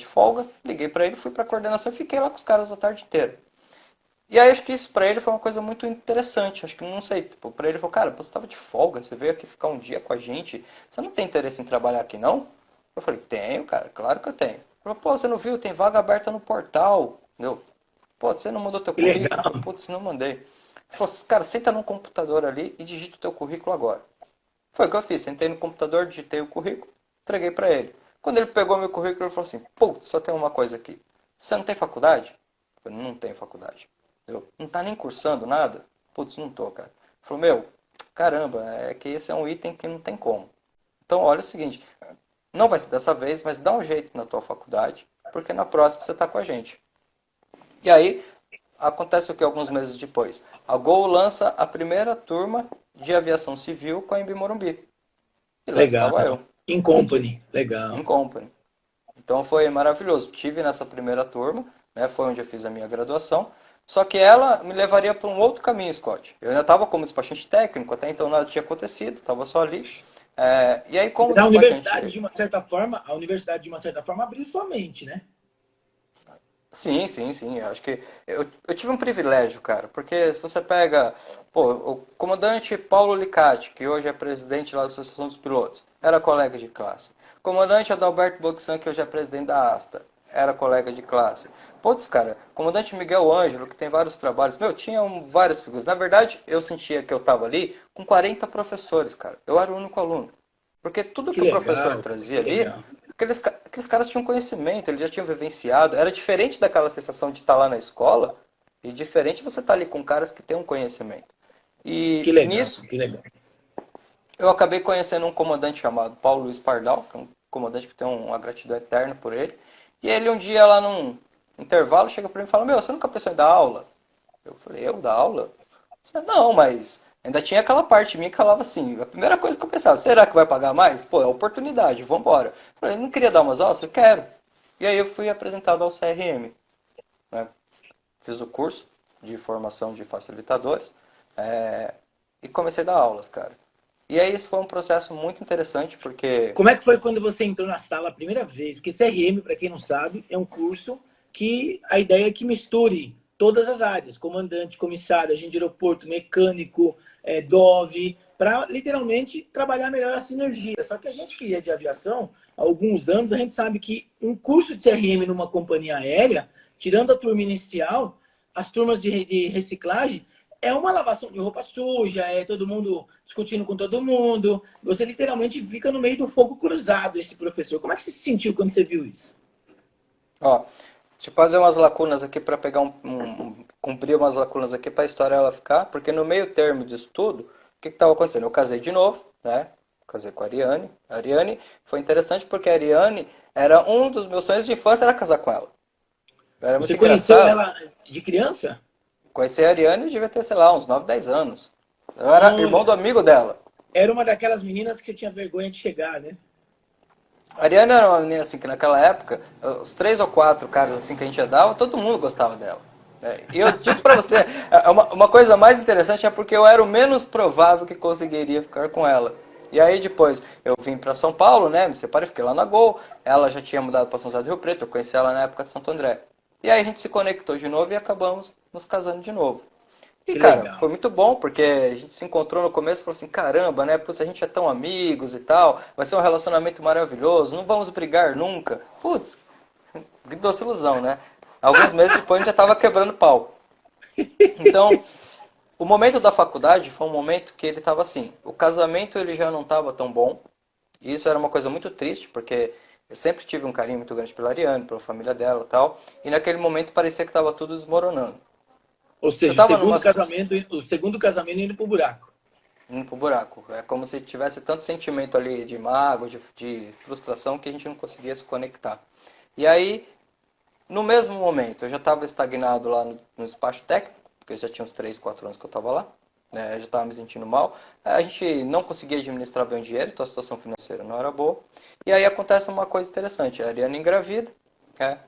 folga, liguei para ele, fui para a coordenação e fiquei lá com os caras a tarde inteira. E aí acho que isso para ele foi uma coisa muito interessante. Acho que não sei, tipo, para ele falou, cara, você estava de folga, você veio aqui ficar um dia com a gente, você não tem interesse em trabalhar aqui não? Eu falei, tenho, cara, claro que eu tenho. Ele falou, pô, você não viu? Tem vaga aberta no portal. Entendeu? Pô, você não mandou teu Que currículo? Eu legal. falei, putz, não mandei. Ele falou, cara, senta no computador ali e digita o teu currículo agora. Foi o que eu fiz, sentei no computador, digitei o currículo, entreguei para ele. Quando ele pegou meu currículo, ele falou assim, putz, só tem uma coisa aqui. Você não tem faculdade? Eu falei, não tenho faculdade. Entendeu? Não tá nem cursando nada? Putz, não tô, cara. Ele falou, meu, caramba, é que esse é um item que não tem como. Então, olha o seguinte, não vai ser dessa vez, mas dá um jeito na tua faculdade, porque na próxima você tá com a gente. E aí, acontece o que alguns meses depois? A Gol lança a primeira turma de aviação civil com a Embi Morumbi. E lá Legal. estava eu, In Company. em Legal. company. Então foi maravilhoso. Tive nessa primeira turma, né, foi onde eu fiz a minha graduação. Só que ela me levaria para um outro caminho, Scott. Eu ainda estava como despachante técnico, até então nada tinha acontecido, estava só ali. E aí, como A universidade, despachante. de uma certa forma, a universidade, de uma certa forma, abriu sua mente, né? Sim, sim, sim. Eu acho que eu tive um privilégio, cara, porque se você pega, pô, o comandante Paulo Licati, que hoje é presidente lá da Associação dos Pilotos, era colega de classe. O comandante Adalberto Boxan, que hoje é presidente da ASTA, era colega de classe. Putz, cara, comandante Miguel Ângelo, que tem vários trabalhos, meu, tinham várias figuras. Na verdade, eu sentia que eu estava ali com 40 professores, cara. Eu era o único aluno. Porque tudo Que que o professor legal, trazia que ali, legal. aqueles caras tinham conhecimento, eles já tinham vivenciado. Era diferente daquela sensação de estar lá na escola, e diferente você estar ali com caras que têm um conhecimento. Que E legal, nisso, que legal. eu acabei conhecendo um comandante chamado Paulo Luiz Pardal, que é um comandante que tem uma gratidão eterna por ele. E ele um dia lá num intervalo chega para mim e fala, meu, você nunca pensou em dar aula? Eu falei, eu dar aula? Não, mas ainda tinha aquela parte minha que falava assim, a primeira coisa que eu pensava, será que vai pagar mais? Pô, é oportunidade, vamos embora. Eu falei, não queria dar umas aulas? Eu falei, quero. E aí eu fui apresentado ao CRM, né? Fiz o curso de formação de facilitadores e comecei a dar aulas, cara. E aí isso foi um processo muito interessante, porque... Como é que foi quando você entrou na sala a primeira vez? Porque CRM, para quem não sabe, é um curso que a ideia é que misture todas as áreas, comandante, comissário, agente de aeroporto, mecânico, DOV, para literalmente trabalhar melhor a sinergia. Só que a gente que é de aviação, há alguns anos, a gente sabe que um curso de CRM numa companhia aérea, tirando a turma inicial, as turmas de reciclagem, é uma lavação de roupa suja, é todo mundo discutindo com todo mundo. Você literalmente fica no meio do fogo cruzado, esse professor. Como é que você se sentiu quando você viu isso? Ó, deixa eu fazer umas lacunas aqui para pegar cumprir umas lacunas aqui para a história ela ficar, porque no meio termo disso tudo, o que estava acontecendo? Eu casei de novo, né? Casei com a Ariane. A Ariane foi interessante porque a Ariane era um dos meus sonhos de infância era casar com ela. Era muito Você conheceu engraçado. ela de criança? Conheci a Ariane eu devia ter, sei lá, uns 9 10 anos. Eu era irmão do Olha, amigo dela. era uma daquelas meninas que você tinha vergonha de chegar, né? A Ariane era uma menina assim que naquela época, os 3 ou 4 caras assim que a gente ia dar, todo mundo gostava dela. E eu digo pra você, uma coisa mais interessante é porque eu era o menos provável que conseguiria ficar com ela. E aí depois eu vim para São Paulo, né? Me separei, fiquei lá na Gol. Ela já tinha mudado para São José do Rio Preto, eu conheci ela na época de Santo André. E aí a gente se conectou de novo e acabamos nos casando de novo. E, Que cara, legal. foi muito bom, porque a gente se encontrou no começo e falou assim, caramba, né? Putz, a gente é tão amigos e tal, vai ser um relacionamento maravilhoso, não vamos brigar nunca. Putz, que doce ilusão, né? Alguns meses depois a gente já tava quebrando pau. Então, o momento da faculdade foi um momento que ele tava assim, o casamento ele já não tava tão bom, e isso era uma coisa muito triste, porque eu sempre tive um carinho muito grande pela Ariane, pela família dela e tal, e naquele momento parecia que tava tudo desmoronando. Ou Eu seja, tava numa situação o segundo casamento indo pro buraco. indo pro buraco. É como se tivesse tanto sentimento ali de mágoa, de frustração, que a gente não conseguia se conectar. E aí, No mesmo momento, eu já estava estagnado lá no despacho técnico, porque já tinha uns 3, 4 anos que eu estava lá, né? Eu já estava me sentindo mal. A gente não conseguia administrar bem o dinheiro, então a situação financeira não era boa. E aí acontece uma coisa interessante, a Ariana engravida, né?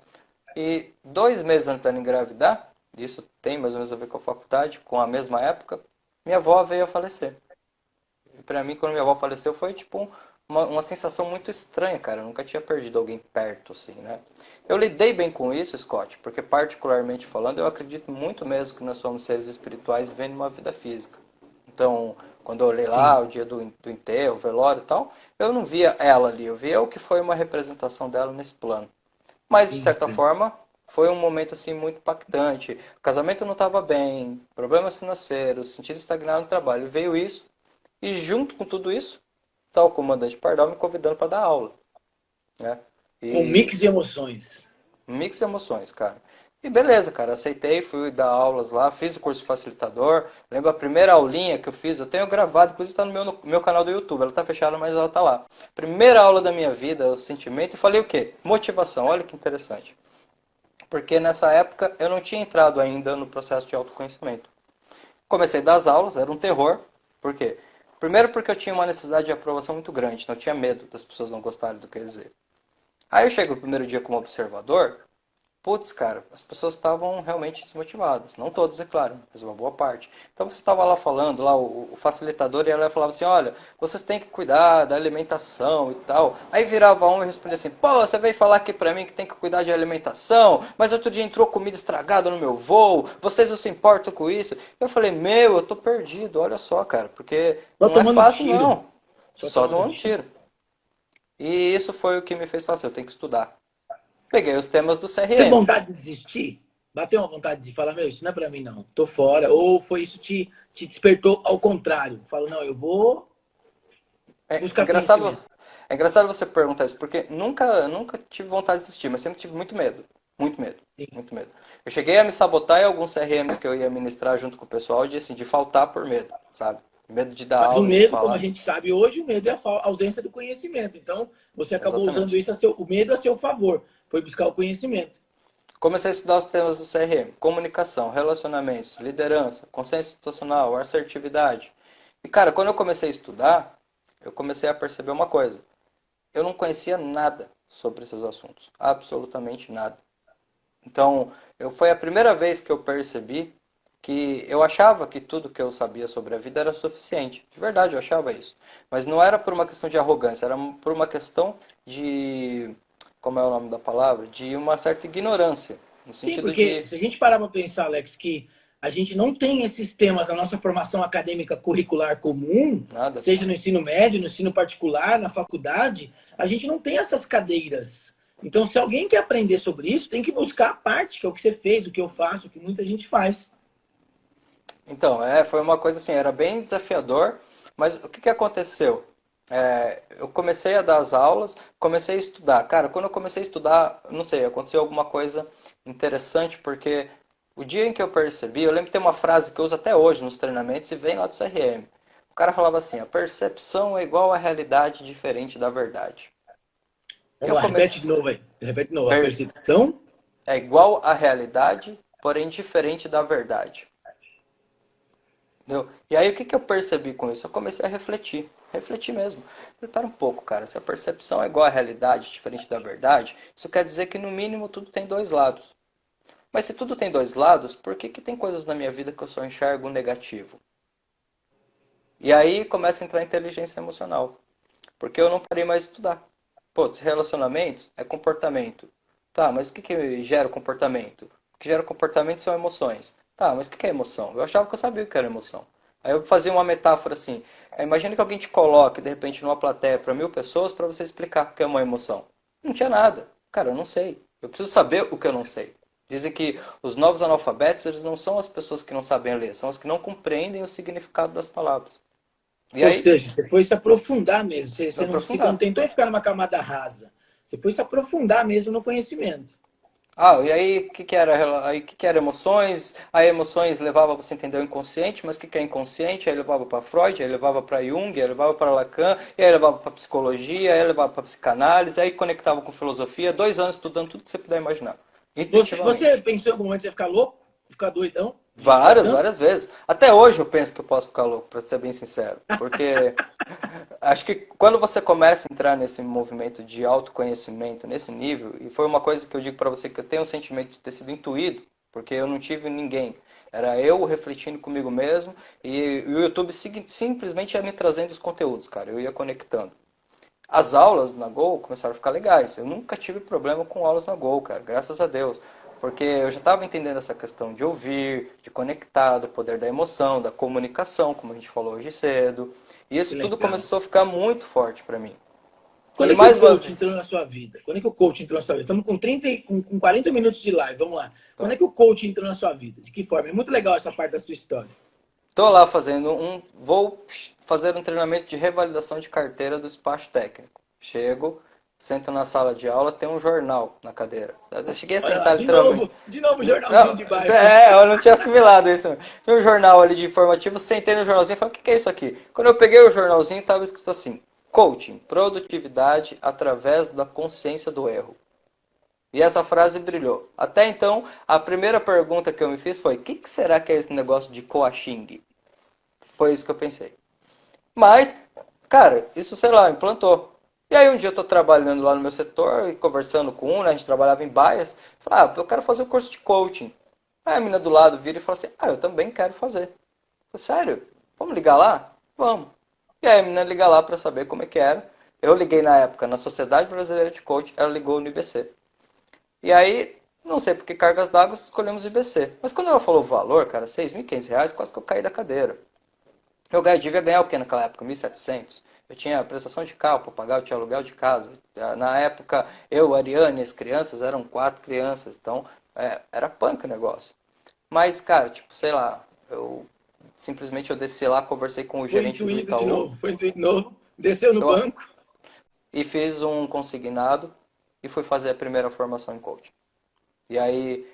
E 2 meses antes dela engravidar, isso tem mais ou menos a ver com a faculdade, com a mesma época, minha avó veio a falecer. E pra mim, quando minha avó faleceu, foi tipo uma sensação muito estranha, cara. Eu nunca tinha perdido alguém perto, assim, né? Eu lidei bem com isso, Scott, porque particularmente falando, eu acredito muito mesmo que nós somos seres espirituais vivendo uma vida física. Então, quando eu olhei lá Sim, o dia do enterro, o velório e tal, eu não via ela ali, eu via o que foi uma representação dela nesse plano. Mas, de certa entendi. forma, foi um momento assim muito impactante. O casamento não estava bem, problemas financeiros, sentido estagnado no trabalho. Veio isso, e junto com tudo isso, está o comandante Pardal me convidando para dar aula, né? Um E mix de emoções. um mix de emoções, cara. E beleza, cara, aceitei, fui dar aulas lá, fiz o curso de facilitador. Lembro a primeira aulinha que eu fiz, eu tenho gravado, inclusive está no meu canal do YouTube. Ela tá fechada, mas ela tá lá. Primeira aula da minha vida, o sentimento, e falei o quê? Motivação, olha que interessante. Porque nessa época eu não tinha entrado ainda no processo de autoconhecimento. Comecei a dar as aulas, era um terror. Por quê? Primeiro porque eu tinha uma necessidade de aprovação muito grande, então eu tinha medo das pessoas não gostarem do que eu ia dizer. Aí eu chego no primeiro dia como observador, putz, cara, as pessoas estavam realmente desmotivadas. Não todas, é claro, mas uma boa parte. Então você estava lá falando, lá o facilitador, e ela falava assim, olha, vocês têm que cuidar da alimentação e tal. Aí virava um e respondia assim, pô, você veio falar aqui pra mim que tem que cuidar de alimentação, mas outro dia entrou comida estragada no meu voo, vocês não se importam com isso? Eu falei, eu tô perdido, olha só, cara, porque Só não é tomando fácil tiro. não. Só Só tomando tomando tiro. tiro. E isso foi o que me fez fazer, eu tenho que estudar. Peguei os temas do Teve CRM. vontade de desistir? Bateu uma vontade de falar, meu, isso não é pra mim, não. Tô fora. Ou foi isso te despertou ao contrário? Fala, não, eu vou É buscar engraçado, conhecimento. é engraçado você perguntar isso, porque nunca tive vontade de assistir, mas sempre tive muito medo. Muito medo. Sim. Muito medo. Eu cheguei a me sabotar em alguns CRMs que eu ia ministrar junto com o pessoal de, assim, de faltar por medo, sabe? Medo de dar Mas o aula, de medo, como a falar. gente sabe hoje, o medo é a ausência do conhecimento. Então, você acabou usando Exatamente. isso o medo a seu favor. Foi buscar o conhecimento. Comecei a estudar os temas do CRM, comunicação, relacionamentos, liderança, consciência institucional, assertividade. E, cara, quando eu comecei a estudar, eu comecei a perceber uma coisa. Eu não conhecia nada sobre esses assuntos. Absolutamente nada. Então, foi a primeira vez que eu percebi que eu achava que tudo que eu sabia sobre a vida era suficiente. De verdade, eu achava isso. Mas não era por uma questão de arrogância, era por uma questão de, como é o nome da palavra? De uma certa ignorância. No Sim, sentido porque de se a gente parar para pensar, Alex, que a gente não tem esses temas na nossa formação acadêmica curricular comum, nada. seja no ensino médio, no ensino particular, na faculdade, a gente não tem essas cadeiras. Então, se alguém quer aprender sobre isso, tem que buscar a parte, que é o que você fez, o que eu faço, o que muita gente faz. Então, foi uma coisa assim, era bem desafiador, mas o que que aconteceu? Eu comecei a dar as aulas, comecei a estudar. Cara, quando eu comecei a estudar, não sei, aconteceu alguma coisa interessante, porque o dia em que eu percebi, eu lembro que tem uma frase que eu uso até hoje nos treinamentos e vem lá do CRM. O cara falava assim, a percepção é igual à realidade diferente da verdade. Vamos Eu lá, repete comecei, de novo aí. Repete de novo. A per- percepção. é igual à realidade, porém diferente da verdade. Entendeu? E aí o que que eu percebi com isso? Eu comecei a refletir. Refletir mesmo. Falei, um pouco, cara. Se a percepção é igual à realidade, diferente da verdade, isso quer dizer que no mínimo tudo tem dois lados. Mas se tudo tem dois lados, por que que tem coisas na minha vida que eu só enxergo negativo? E aí começa a entrar a inteligência emocional. Porque eu não parei mais de estudar. Pô, relacionamentos é comportamento. Tá, mas o que que gera o comportamento? O que gera comportamento são emoções. Tá, mas o que que é emoção? Eu achava que eu sabia o que era emoção. Aí eu fazia uma metáfora assim. Imagina que alguém te coloque, de repente, numa plateia para 1.000 pessoas para você explicar o que é uma emoção. Não tinha nada. Cara, eu não sei. Eu preciso saber o que eu não sei. Dizem que os novos analfabetos, eles não são as pessoas que não sabem ler, são as que não compreendem o significado das palavras. E Ou aí, seja, você foi se aprofundar mesmo. eu Você não se aprofundar. contentou em ficar numa camada rasa. Você foi se aprofundar mesmo no conhecimento. Ah, e aí o que que era, aí, o que que era emoções? Aí emoções levava você a entender o inconsciente, mas o que que é inconsciente? Aí levava para Freud, aí levava para Jung, aí levava para Lacan, e aí levava para psicologia, aí levava para psicanálise, aí conectava com filosofia, 2 anos estudando tudo que você puder imaginar. intuitivamente. Você pensou em algum momento que você ia ficar louco? Ficar doidão? De estudar Várias, tanto? várias vezes. Até hoje eu penso que eu posso ficar louco, pra ser bem sincero. Porque acho que quando você começa a entrar nesse movimento de autoconhecimento, nesse nível, e foi uma coisa que eu digo pra você que eu tenho um sentimento de ter sido intuído, porque eu não tive ninguém. Era eu refletindo comigo mesmo e o YouTube simplesmente ia me trazendo os conteúdos, cara. Eu ia conectando. As aulas na Gol começaram a ficar legais. Eu nunca tive problema com aulas na Gol, cara, graças a Deus. Porque eu já estava entendendo essa questão de ouvir, de conectar, do poder da emoção, da comunicação, como a gente falou hoje cedo. E Que isso tudo legal. começou a ficar muito forte para mim. Quando E é que o mais uma coach entrou vez, na sua vida? Quando é que o coach entrou na sua vida? Estamos com 30, com 40 minutos de live, vamos lá. Quando tá. é que o coach entrou na sua vida? De que forma? É muito legal essa parte da sua história. Tô lá vou fazer um treinamento de revalidação de carteira do despacho técnico. Chego, sento na sala de aula, tem um jornal na cadeira. Eu cheguei a Olha lá, sentar literalmente. de novo o jornalzinho Não, de baixo. eu não tinha assimilado isso. Tinha um jornal ali de informativo, sentei no jornalzinho e falei, o que que é isso aqui? Quando eu peguei o jornalzinho, estava escrito assim, coaching, produtividade através da consciência do erro. E essa frase brilhou. Até então, a primeira pergunta que eu me fiz foi, o que que será que é esse negócio de coaching? Foi isso que eu pensei. Mas, cara, isso, sei lá, implantou. E aí um dia eu tô trabalhando lá no meu setor e conversando com um, né, a gente trabalhava em baias, falei, eu quero fazer o curso de coaching. Aí a menina do lado vira e fala assim, eu também quero fazer. Eu falei, sério? Vamos ligar lá? Vamos. E aí a menina liga lá para saber como é que era. Eu liguei na época na Sociedade Brasileira de Coaching, ela ligou no IBC. E aí, não sei por que cargas d'água, escolhemos o IBC. Mas quando ela falou o valor, cara, R$ 6.500, quase que eu caí da cadeira. Devia ganhar o quê naquela época? 1.700. Eu tinha prestação de carro para pagar, eu tinha aluguel de casa. Na época, eu, a Ariane e as crianças, eram 4 crianças, então era punk o negócio. Mas, cara, tipo, sei lá, eu desci lá, conversei com o Foi gerente do intuído de Itaú novo, foi intuído de novo. Desceu no eu, banco. e fiz um consignado e fui fazer a primeira formação em coaching. E aí,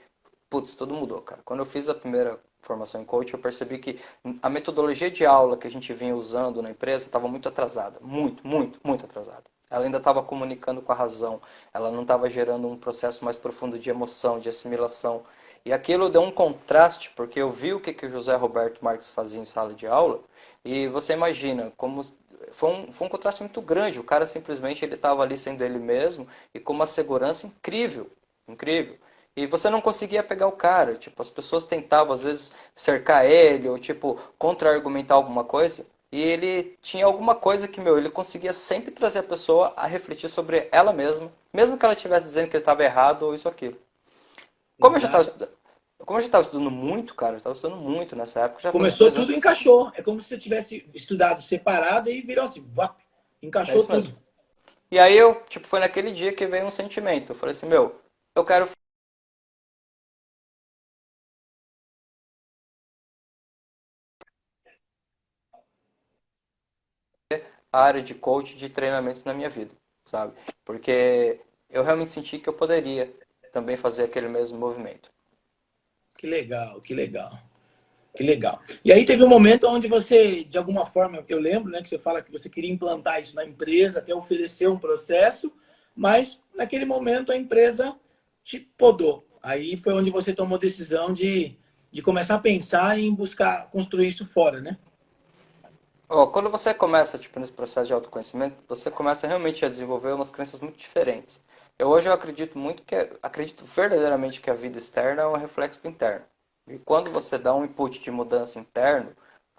putz, tudo mudou, cara. Quando eu fiz a primeira formação em coaching, eu percebi que a metodologia de aula que a gente vinha usando na empresa estava muito atrasada. Muito, muito, muito atrasada. Ela ainda estava comunicando com a razão. Ela não estava gerando um processo mais profundo de emoção, de assimilação. E aquilo deu um contraste, porque eu vi o que o José Roberto Marques fazia em sala de aula, e você imagina como foi um contraste muito grande. O cara simplesmente ele estava ali sendo ele mesmo e com uma segurança incrível, incrível. E você não conseguia pegar o cara, tipo, as pessoas tentavam às vezes cercar ele ou tipo contra-argumentar alguma coisa, e ele tinha alguma coisa que, ele conseguia sempre trazer a pessoa a refletir sobre ela mesma, mesmo que ela estivesse dizendo que ele estava errado ou isso ou aquilo. Como eu já estava Exato. estudando, como eu já estava estudando muito, cara, eu estava estudando muito nessa época, já faz uns Começou 2 anos tudo, que encaixou. É como se você tivesse estudado separado e virou assim, vap, é encaixou isso mesmo. tudo. E aí eu, tipo, foi naquele dia que veio um sentimento. Eu falei assim, eu quero a área de coach de treinamentos na minha vida, sabe? Porque eu realmente senti que eu poderia também fazer aquele mesmo movimento. Que legal, que legal. Que legal. E aí teve um momento onde você, de alguma forma, eu lembro, né, que você fala que você queria implantar isso na empresa, até oferecer um processo, mas naquele momento a empresa te podou. Aí foi onde você tomou a decisão de começar a pensar em buscar construir isso fora, né? Quando você começa, tipo, nesse processo de autoconhecimento, você começa realmente a desenvolver umas crenças muito diferentes. Hoje eu acredito muito acredito verdadeiramente que a vida externa é um reflexo do interno. E quando você dá um input de mudança interno,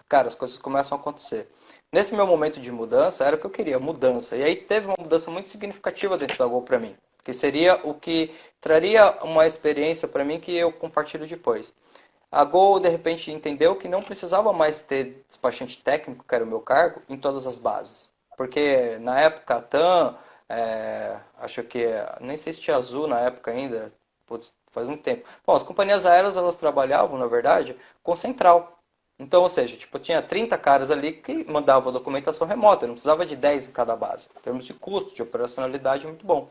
cara, as coisas começam a acontecer. Nesse meu momento de mudança, era o que eu queria, mudança. E aí teve uma mudança muito significativa dentro da Gol para mim, que seria o que traria uma experiência para mim que eu compartilho depois. A Gol, de repente, entendeu que não precisava mais ter despachante técnico, que era o meu cargo, em todas as bases. Porque na época a TAM, acho que, nem sei se tinha Azul na época ainda, putz, faz muito tempo. Bom, as companhias aéreas, elas trabalhavam, na verdade, com central. Então, ou seja, tipo, tinha 30 caras ali que mandavam documentação remota, eu não precisava de 10 em cada base. Em termos de custo, de operacionalidade, muito bom.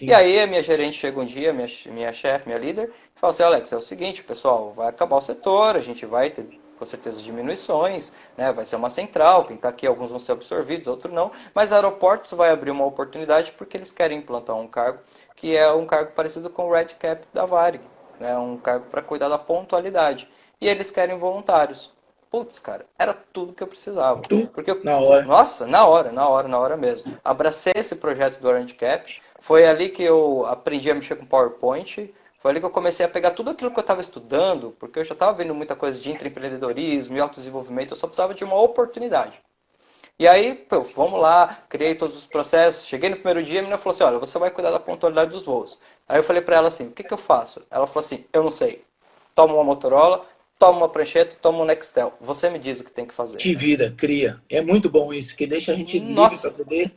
E Sim. aí a minha gerente chega um dia, minha chefe, minha líder, e fala assim, Alex, é o seguinte, pessoal, vai acabar o setor, a gente vai ter com certeza diminuições, né? Vai ser uma central, quem está aqui, alguns vão ser absorvidos, outros não, mas aeroportos vai abrir uma oportunidade porque eles querem implantar um cargo que é um cargo parecido com o Red Cap da Varig, né? Um cargo para cuidar da pontualidade. E eles querem voluntários. Putz, cara, era tudo que eu precisava. Tu, Porque eu, na hora. nossa, na hora mesmo. Abracei esse projeto do Orange Cap. Foi ali que eu aprendi a mexer com PowerPoint. Foi ali que eu comecei a pegar tudo aquilo que eu estava estudando, porque eu já estava vendo muita coisa de intraempreendedorismo e autodesenvolvimento, eu só precisava de uma oportunidade. E aí, pô, vamos lá, criei todos os processos. Cheguei no primeiro dia, a menina falou assim, olha, você vai cuidar da pontualidade dos voos. Aí eu falei para ela assim, o que eu faço? Ela falou assim, eu não sei. Toma uma Motorola, toma uma prancheta, toma um Nextel. Você me diz o que tem que fazer. Te vira, cria. É muito bom isso, que deixa a gente livre para Nossa, poder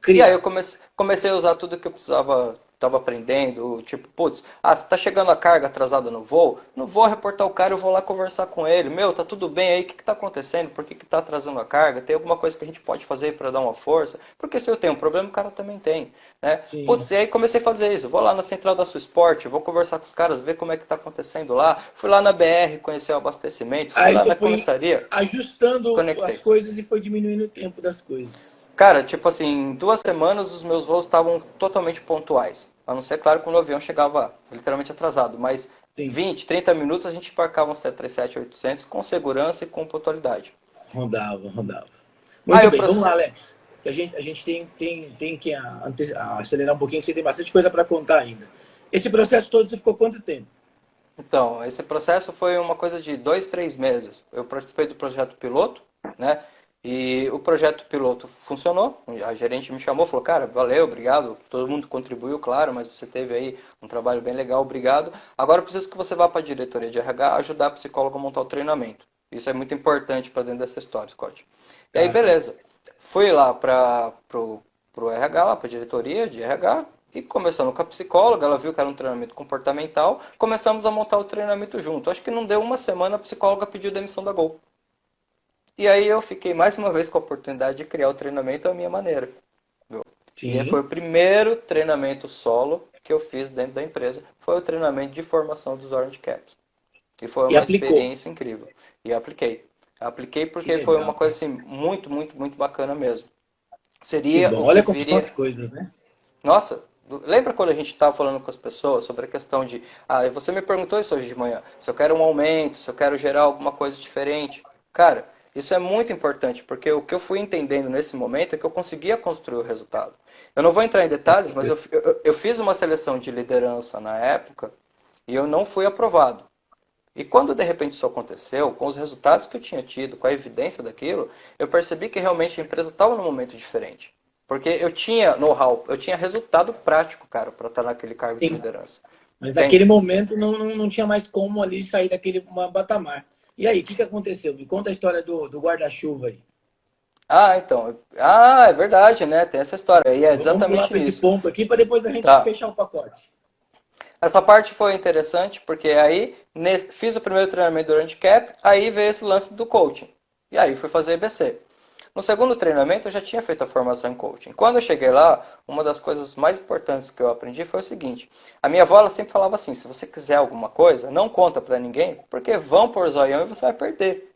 e aí eu criar. comecei a usar tudo que eu precisava, estava aprendendo, tipo, putz, se tá chegando a carga atrasada no voo, não vou reportar o cara, eu vou lá conversar com ele. Meu, tá tudo bem aí, o que que tá acontecendo? Por que que tá atrasando a carga? Tem alguma coisa que a gente pode fazer para dar uma força? Porque se eu tenho um problema, o cara também tem, né? Sim. Putz, e aí comecei a fazer isso. Vou lá na central da Suesport, vou conversar com os caras, ver como é que tá acontecendo lá. Fui lá na BR, conhecer o abastecimento, fui Aí lá você na foi comissaria, ajustando as conectei. coisas e foi diminuindo o tempo das coisas. Cara, tipo assim, em 2 semanas os meus voos estavam totalmente pontuais. A não ser, claro, quando o avião chegava literalmente atrasado, mas Sim, 20, 30 minutos a gente embarcava um 737-800 com segurança e com pontualidade. rodava, rodava. Aí Muito o bem, vamos lá, processo. Alex. Que a gente tem que acelerar um pouquinho, que você tem bastante coisa para contar ainda. Esse processo todo, você ficou quanto tempo? Então, esse processo foi uma coisa de 2, 3 meses. Eu participei do projeto piloto, né? E o projeto piloto funcionou. A gerente me chamou, falou, cara, valeu, obrigado. Todo mundo contribuiu, claro, mas você teve aí um trabalho bem legal, obrigado. Agora eu preciso que você vá para a diretoria de RH ajudar a psicóloga a montar o treinamento. Isso é muito importante para dentro dessa história, Scott. E aí, Tá, tá. beleza. Fui lá para pro RH, lá para a diretoria de RH, e começando com a psicóloga, ela viu que era um treinamento comportamental, começamos a montar o treinamento junto. Acho que não deu uma semana, a psicóloga pediu demissão da Gol. E aí eu fiquei mais uma vez com a oportunidade de criar o treinamento à minha maneira. Viu? E foi Sim. o primeiro treinamento solo que eu fiz dentro da empresa. Foi o treinamento de formação dos Orange Caps. E foi E uma aplicou. experiência incrível. E apliquei. Apliquei Que porque foi uma legal, coisa cara. assim, muito, muito, muito bacana mesmo. Que Seria bom. o que Olha como são as viria. coisas, né? Nossa, lembra quando a gente estava falando com as pessoas sobre a questão de. Ah, você me perguntou isso hoje de manhã. Se eu quero um aumento, se eu quero gerar alguma coisa diferente. Cara, isso é muito importante, porque o que eu fui entendendo nesse momento é que eu conseguia construir o resultado. Eu não vou entrar em Com detalhes, mas certeza. eu fiz uma seleção de liderança na época e eu não fui aprovado. E quando de repente isso aconteceu, com os resultados que eu tinha tido, com a evidência daquilo, eu percebi que realmente a empresa estava num momento diferente. Porque eu tinha know-how, eu tinha resultado prático, cara, para estar naquele cargo de Sim. liderança. Mas naquele Entende? momento não tinha mais como ali sair daquele patamar. E aí, o que aconteceu? Me conta a história do guarda-chuva aí. Ah, então. Ah, é verdade, né? Tem essa história. E é Vamos pular exatamente para esse isso. ponto aqui para depois a gente Tá. fechar o pacote. Essa parte foi interessante porque aí fiz o primeiro treinamento durante CAP, aí veio esse lance do coaching. E aí fui fazer EBC. No segundo treinamento eu já tinha feito a formação em coaching. Quando eu cheguei lá, uma das coisas mais importantes que eu aprendi foi o seguinte: a minha avó ela sempre falava assim, se você quiser alguma coisa, não conta para ninguém, porque vão por zoião e você vai perder.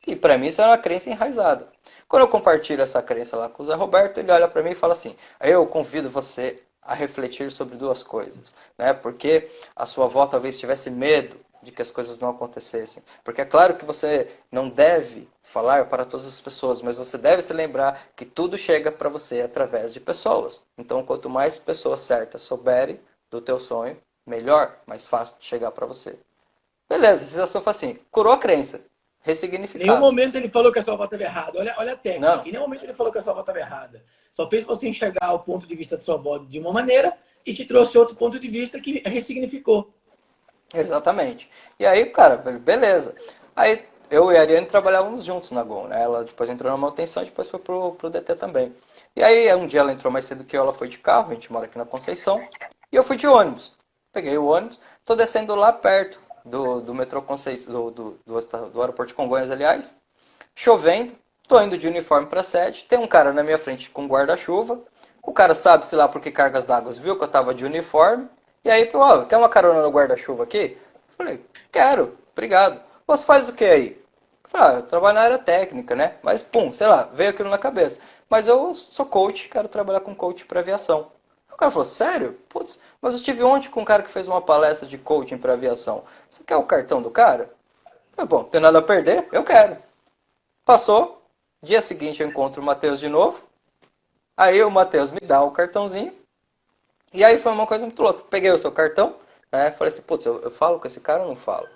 E para mim isso era uma crença enraizada. Quando eu compartilho essa crença lá com o Zé Roberto, ele olha para mim e fala assim: eu convido você a refletir sobre duas coisas, né? Porque a sua avó talvez tivesse medo de que as coisas não acontecessem. Porque é claro que você não deve falar para todas as pessoas, mas você deve se lembrar que tudo chega para você através de pessoas. Então, quanto mais pessoas certas souberem do teu sonho, melhor, mais fácil de chegar para você. Beleza, a sensação foi assim, curou a crença, Em nenhum ressignificado. momento ele falou que a sua avó estava errada. Olha a técnica. Não, Em nenhum momento ele falou que a sua avó estava errada. Só fez você enxergar o ponto de vista da sua avó de uma maneira e te trouxe outro ponto de vista que ressignificou. exatamente. E aí, cara, beleza. Aí eu e a Ariane trabalhávamos juntos na Gol, né? Ela depois entrou na manutenção e depois foi pro DT também. E aí um dia ela entrou mais cedo que eu, ela foi de carro, a gente mora aqui na Conceição, e eu fui de ônibus. Peguei o ônibus, tô descendo lá perto do metrô Conceição, do aeroporto de Congonhas, aliás, chovendo, tô indo de uniforme pra sede, tem um cara na minha frente com guarda-chuva, o cara sabe-se lá por que cargas d'água, viu que eu tava de uniforme, e aí, pô, quer uma carona no guarda-chuva aqui? Falei, quero, obrigado. Você faz o que aí? Falei, eu trabalho na área técnica, né? Mas, pum, sei lá, veio aquilo na cabeça. Mas eu sou coach, quero trabalhar com coach para aviação. O cara falou, sério? Putz, mas eu estive ontem com um cara que fez uma palestra de coaching para aviação. Você quer o cartão do cara? Eu falei, bom, tem nada a perder, eu quero. Passou, dia seguinte eu encontro o Matheus de novo. Aí o Matheus me dá o cartãozinho. E aí foi uma coisa muito louca. Peguei o seu cartão, né? Falei assim, putz, eu falo com esse cara ou não falo?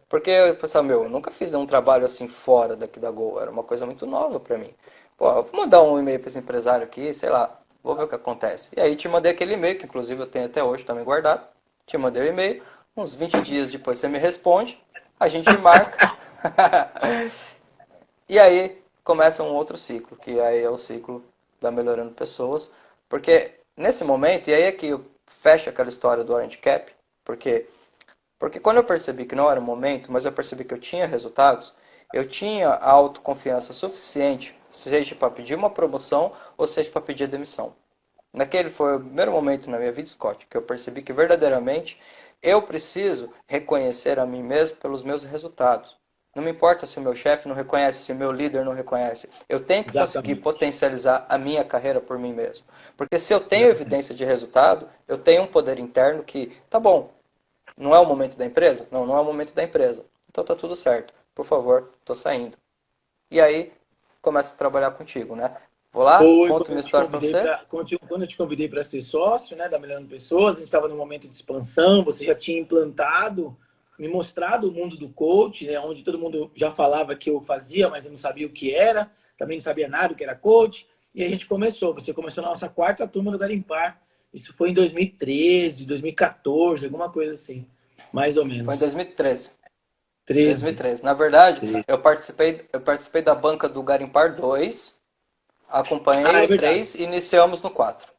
Porque eu pensava, meu, eu nunca fiz um trabalho assim fora daqui da Gol. Era uma coisa muito nova pra mim. Pô, eu vou mandar um e-mail pra esse empresário aqui, sei lá, vou ver o que acontece. E aí te mandei aquele e-mail, que inclusive eu tenho até hoje também guardado. Te mandei o e-mail, uns 20 dias depois você me responde, a gente marca. E aí começa um outro ciclo, que aí é o ciclo da Melhorando Pessoas. Porque nesse momento, e aí é que eu fecho aquela história do Orange Cap, porque quando eu percebi que não era o momento, mas eu percebi que eu tinha resultados, eu tinha a autoconfiança suficiente, seja para pedir uma promoção ou seja para pedir a demissão. Naquele foi o primeiro momento na minha vida, Scott, que eu percebi que verdadeiramente eu preciso reconhecer a mim mesmo pelos meus resultados. Não me importa se o meu chefe não reconhece, se o meu líder não reconhece. Eu tenho que conseguir Exatamente. potencializar a minha carreira por mim mesmo. Porque se eu tenho Exatamente. evidência de resultado, eu tenho um poder interno que, tá bom, não é o momento da empresa? Não, não é o momento da empresa. Então tá tudo certo. Por favor, tô saindo. E aí, começo a trabalhar contigo, né? Vou lá, Foi conto quando minha eu te história pra convidei você. para quando eu te convidei para ser sócio, né, da Melhorando Pessoas. A gente estava num momento de expansão. Você já tinha implantado, me mostrado o mundo do coach, né, onde todo mundo já falava que eu fazia, mas eu não sabia o que era. Também não sabia nada o que era coach. E a gente começou. Você começou na nossa quarta turma do Garimpar. Isso foi em 2013, 2014, alguma coisa assim, mais ou Foi em menos. 2013. 13. 2013. Na verdade, eu participei da banca do Garimpar 2, acompanhei Ah, é o verdade. 3 e iniciamos no 4.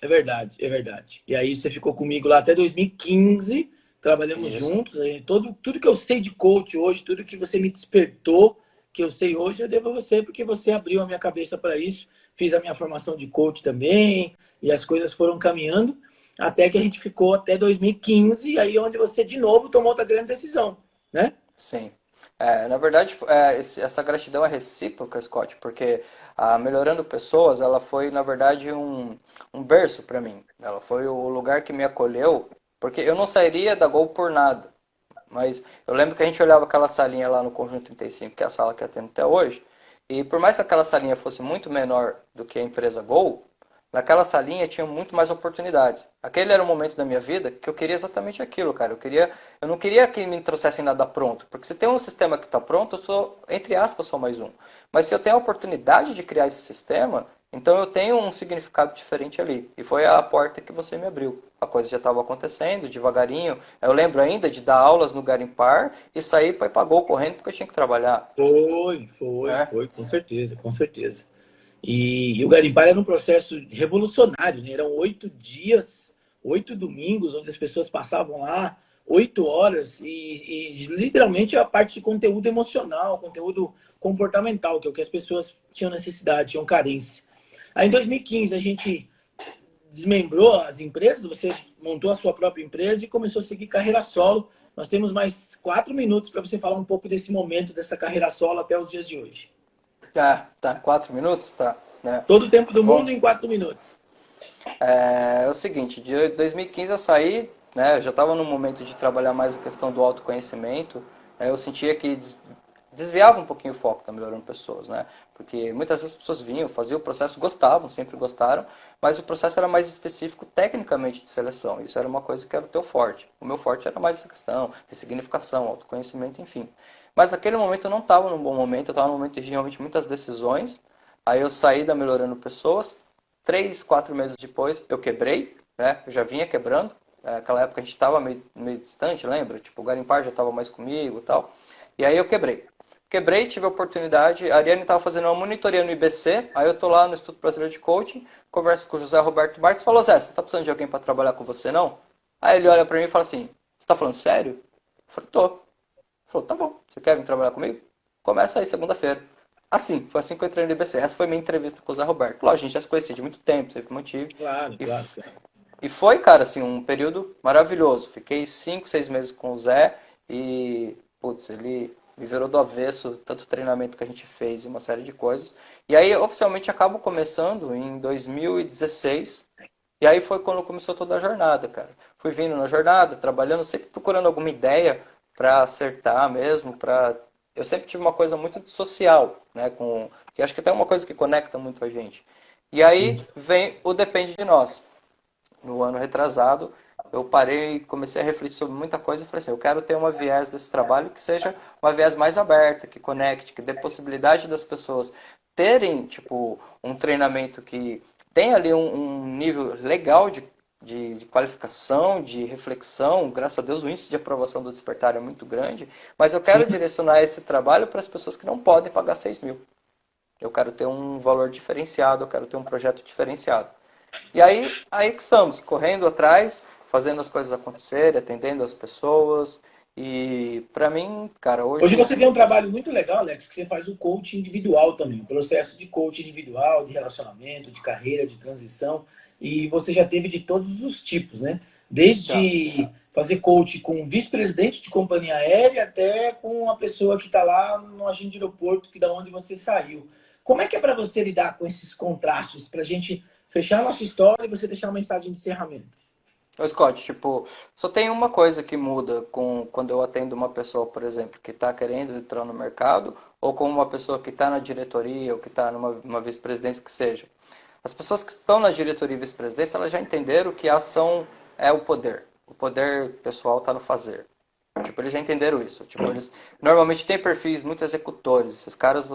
É verdade, é verdade. E aí você ficou comigo lá até 2015, trabalhamos Isso. juntos. Aí tudo que eu sei de coach hoje, tudo que você me despertou, que eu sei hoje, eu devo a você, porque você abriu a minha cabeça para isso. Fiz a minha formação de coach também, e as coisas foram caminhando, até que a gente ficou até 2015, aí onde você de novo tomou outra grande decisão, né? Sim. Na verdade, essa gratidão é recíproca, Scott, porque a Melhorando Pessoas, ela foi, na verdade, um berço para mim. Ela foi o lugar que me acolheu, porque eu não sairia da Gol por nada. Mas eu lembro que a gente olhava aquela salinha lá no Conjunto 35, que é a sala que eu atendo até hoje, e por mais que aquela salinha fosse muito menor do que a empresa Gol, naquela salinha tinha muito mais oportunidades. Aquele era o momento da minha vida que eu queria exatamente aquilo, cara. Eu não queria que me trouxessem nada pronto, porque se tem um sistema que está pronto, eu sou, entre aspas, só mais um. Mas se eu tenho a oportunidade de criar esse sistema, então eu tenho um significado diferente ali. E foi a porta que você me abriu. A coisa já estava acontecendo, devagarinho. Eu lembro ainda de dar aulas no Garimpar e sair para ir para Gol correndo porque eu tinha que trabalhar. Foi, Né? com certeza, com certeza. E o Garimpar era um processo revolucionário, né? Eram 8 dias, 8 domingos, onde as pessoas passavam lá 8 horas e literalmente a parte de conteúdo emocional, conteúdo comportamental, que é o que as pessoas tinham necessidade, tinham carência. Aí em 2015 a gente desmembrou as empresas, você montou a sua própria empresa e começou a seguir carreira solo. Nós temos mais 4 minutos para você falar um pouco desse momento, dessa carreira solo até os dias de hoje. Tá, 4 minutos? Tá, né? Todo o tempo do mundo Bom, em 4 minutos. é o seguinte, de 2015 eu saí, né, eu já estava no momento de trabalhar mais a questão do autoconhecimento, né, eu sentia que desviava um pouquinho o foco da Melhorando Pessoas, né, porque muitas vezes as pessoas vinham, faziam o processo, gostavam, sempre gostaram, mas o processo era mais específico tecnicamente de seleção, isso era uma coisa que era o teu forte, o meu forte era mais essa questão, ressignificação, autoconhecimento, enfim. Mas naquele momento eu não estava num bom momento, eu estava num momento de realmente muitas decisões, aí eu saí da Melhorando Pessoas, 3, 4 meses depois eu quebrei, né? Eu já vinha quebrando. Naquela época a gente estava meio distante, lembra? Tipo, o Garimpar já estava mais comigo e tal. E aí eu quebrei. Quebrei, tive a oportunidade. A Ariane estava fazendo uma monitoria no IBC. Aí eu tô lá no Instituto Brasileiro de Coaching, converso com o José Roberto Marques e falou: Zé, você tá precisando de alguém para trabalhar com você, não? Aí ele olha para mim e fala assim: Você tá falando sério? Eu falei: Tô. Ele falou: Tá bom, você quer vir trabalhar comigo? Começa aí segunda-feira. Assim, foi assim que eu entrei no IBC. Essa foi minha entrevista com o Zé Roberto. Lógico, a gente já se conhecia de muito tempo, sempre mantive. Claro, E, claro, claro. e foi, cara, assim, um período maravilhoso. Fiquei 5, 6 meses com o Zé e, putz, ele me virou do avesso, tanto treinamento que a gente fez e uma série de coisas. E aí, oficialmente, acabo começando em 2016. E aí foi quando começou toda a jornada, cara. Fui vindo na jornada, trabalhando, sempre procurando alguma ideia para acertar mesmo, para eu sempre tive uma coisa muito social, né, que acho que até é uma coisa que conecta muito a gente. E aí Sim. vem o Depende de Nós. No ano retrasado, eu parei e comecei a refletir sobre muita coisa e falei assim, eu quero ter uma viés desse trabalho que seja uma viés mais aberta, que conecte, que dê possibilidade das pessoas terem, tipo, um treinamento que tem ali um nível legal de qualificação, de reflexão. Graças a Deus o índice de aprovação do Despertar é muito grande, mas eu Sim. quero direcionar esse trabalho para as pessoas que não podem pagar 6 mil. Eu quero ter um valor diferenciado, eu quero ter um projeto diferenciado. E aí que estamos, correndo atrás, fazendo as coisas acontecerem, atendendo as pessoas. E para mim, cara, Hoje hoje você tem um trabalho muito legal, Alex, que você faz o coaching individual também, o processo de coaching individual, de relacionamento, de carreira, de transição, e você já teve de todos os tipos, né? já. Desde fazer coaching com um vice-presidente de companhia aérea até com uma pessoa que está lá no agente de aeroporto, que da onde você saiu. Como é que é para você lidar com esses contrastes, para a gente fechar a nossa história e você deixar uma mensagem de encerramento? Ô, Scott, tipo, só tem uma coisa que muda com quando eu atendo uma pessoa, por exemplo, que está querendo entrar no mercado, ou com uma pessoa que está na diretoria, ou que está numa vice-presidência que seja. As pessoas que estão na diretoria e vice-presidência, elas já entenderam que a ação é o poder. O poder pessoal está no fazer. Tipo, eles já entenderam isso. Tipo, eles normalmente têm perfis muito executores. Esses caras,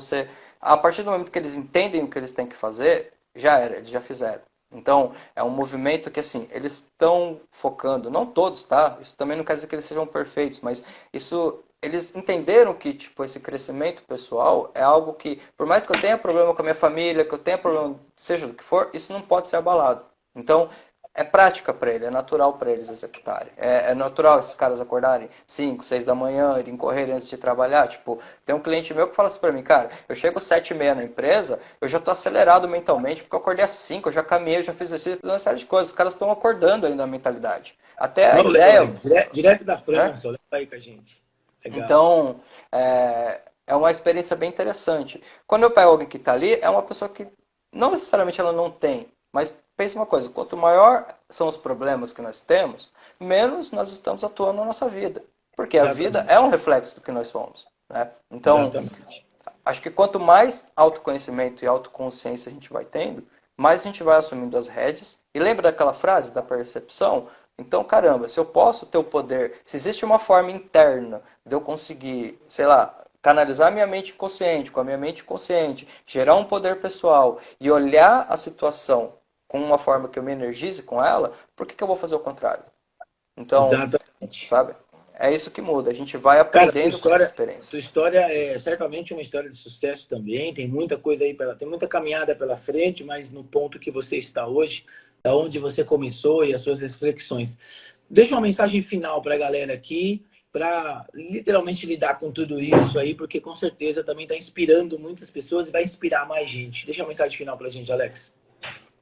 a partir do momento que eles entendem o que eles têm que fazer, já era, eles já fizeram. Então, é um movimento que, assim, eles estão focando, não todos, tá? Isso também não quer dizer que eles sejam perfeitos, mas isso, eles entenderam que, tipo, esse crescimento pessoal é algo que, por mais que eu tenha problema com a minha família, que eu tenha problema, seja do que for, isso não pode ser abalado. Então, é prática para ele, é natural para eles executarem. É natural esses caras acordarem 5, 6 da manhã, irem correr antes de trabalhar. Tipo, tem um cliente meu que fala assim para mim, cara, eu chego às 7h30 na empresa, eu já tô acelerado mentalmente, porque eu acordei às 5, eu já caminhei, eu já fiz exercício, fiz uma série de coisas. Os caras estão acordando ainda a mentalidade. Até a Não, legal, ideia, direto da né? França, olha aí com a gente. Legal. Então, é uma experiência bem interessante. Quando eu pego alguém que está ali, é uma pessoa que não necessariamente ela não tem, mas pense uma coisa, quanto maior são os problemas que nós temos, menos nós estamos atuando na nossa vida. Porque a vida é Exatamente. um reflexo do que nós somos, né? Então, Exatamente. acho que quanto mais autoconhecimento e autoconsciência a gente vai tendo, mais a gente vai assumindo as rédeas. E lembra daquela frase da percepção? Então, caramba, se eu posso ter o poder, se existe uma forma interna de eu conseguir, sei lá, canalizar minha mente consciente, com a minha mente consciente, gerar um poder pessoal e olhar a situação com uma forma que eu me energize com ela, por que eu vou fazer o contrário? Então, Exatamente. sabe? É isso que muda. A gente vai Cara, aprendendo com as tua experiências. história é certamente uma história de sucesso também. Tem muita coisa aí tem muita caminhada pela frente, mas no ponto que você está hoje, da onde você começou e as suas reflexões. Deixa uma mensagem final para a galera aqui, para literalmente lidar com tudo isso aí, porque com certeza também está inspirando muitas pessoas e vai inspirar mais gente. Deixa uma mensagem final para a gente, Alex.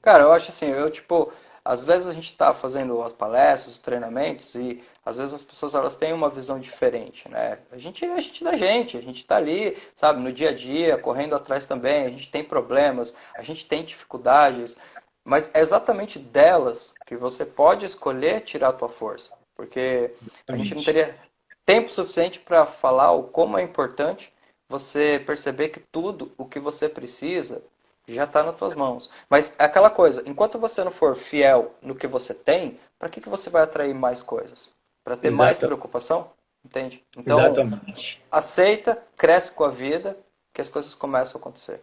Cara, eu acho assim, tipo, às vezes a gente tá fazendo as palestras, os treinamentos e às vezes as pessoas elas têm uma visão diferente, né? A gente da gente, a gente tá ali, sabe, no dia a dia, correndo atrás também, a gente tem problemas, a gente tem dificuldades, mas é exatamente delas que você pode escolher tirar a tua força, porque a gente não Exatamente. teria tempo suficiente para falar o como é importante você perceber que tudo o que você precisa já está nas tuas mãos. Mas é aquela coisa, enquanto você não for fiel no que você tem, para que você vai atrair mais coisas? Para ter mais Exata, preocupação? Entende? Então, exatamente. aceita, cresce com a vida, que as coisas começam a acontecer.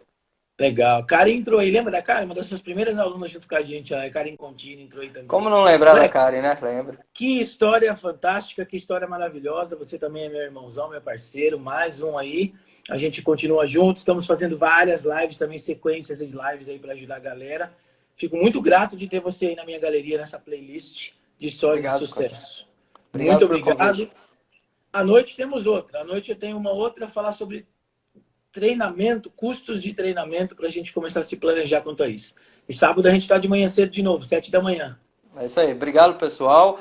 Legal. Karen entrou aí. Lembra da Karen? Uma das suas primeiras alunas junto com a gente. A Karen Contini entrou aí também. Como não lembrar da Alex, Karen, né? Lembra? que história fantástica, que história maravilhosa. Você também é meu irmãozão, meu parceiro. Mais um aí. A gente continua junto. Estamos fazendo várias lives também, sequências de lives aí para ajudar a galera. Fico muito grato de ter você aí na minha galeria, nessa playlist de histórias de Obrigado, Scott. sucesso. Muito Obrigado pelo obrigado. convite. À noite temos outra. À noite eu tenho uma outra a falar sobre treinamento, custos de treinamento para a gente começar a se planejar quanto a isso. E sábado a gente está de manhã cedo de novo, 7 da manhã. É isso aí. Obrigado, pessoal.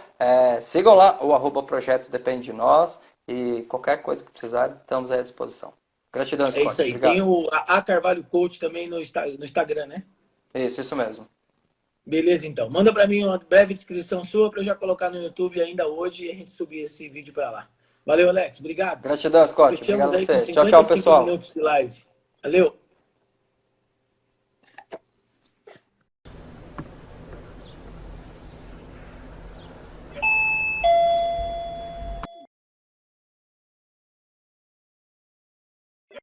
Sigam lá o @projeto depende de nós e qualquer coisa que precisarem, estamos à disposição. Gratidão, É Scott. isso aí. Obrigado. Tem a Carvalho Coach também no Instagram, né? Isso mesmo. Beleza, então. Manda para mim uma breve descrição sua para eu já colocar no YouTube ainda hoje e a gente subir esse vídeo para lá. Valeu, Alex. Obrigado. Gratidão, Scott. Fechamos Obrigado a aí com você. Tchau, 55 pessoal. minutos de live. Valeu.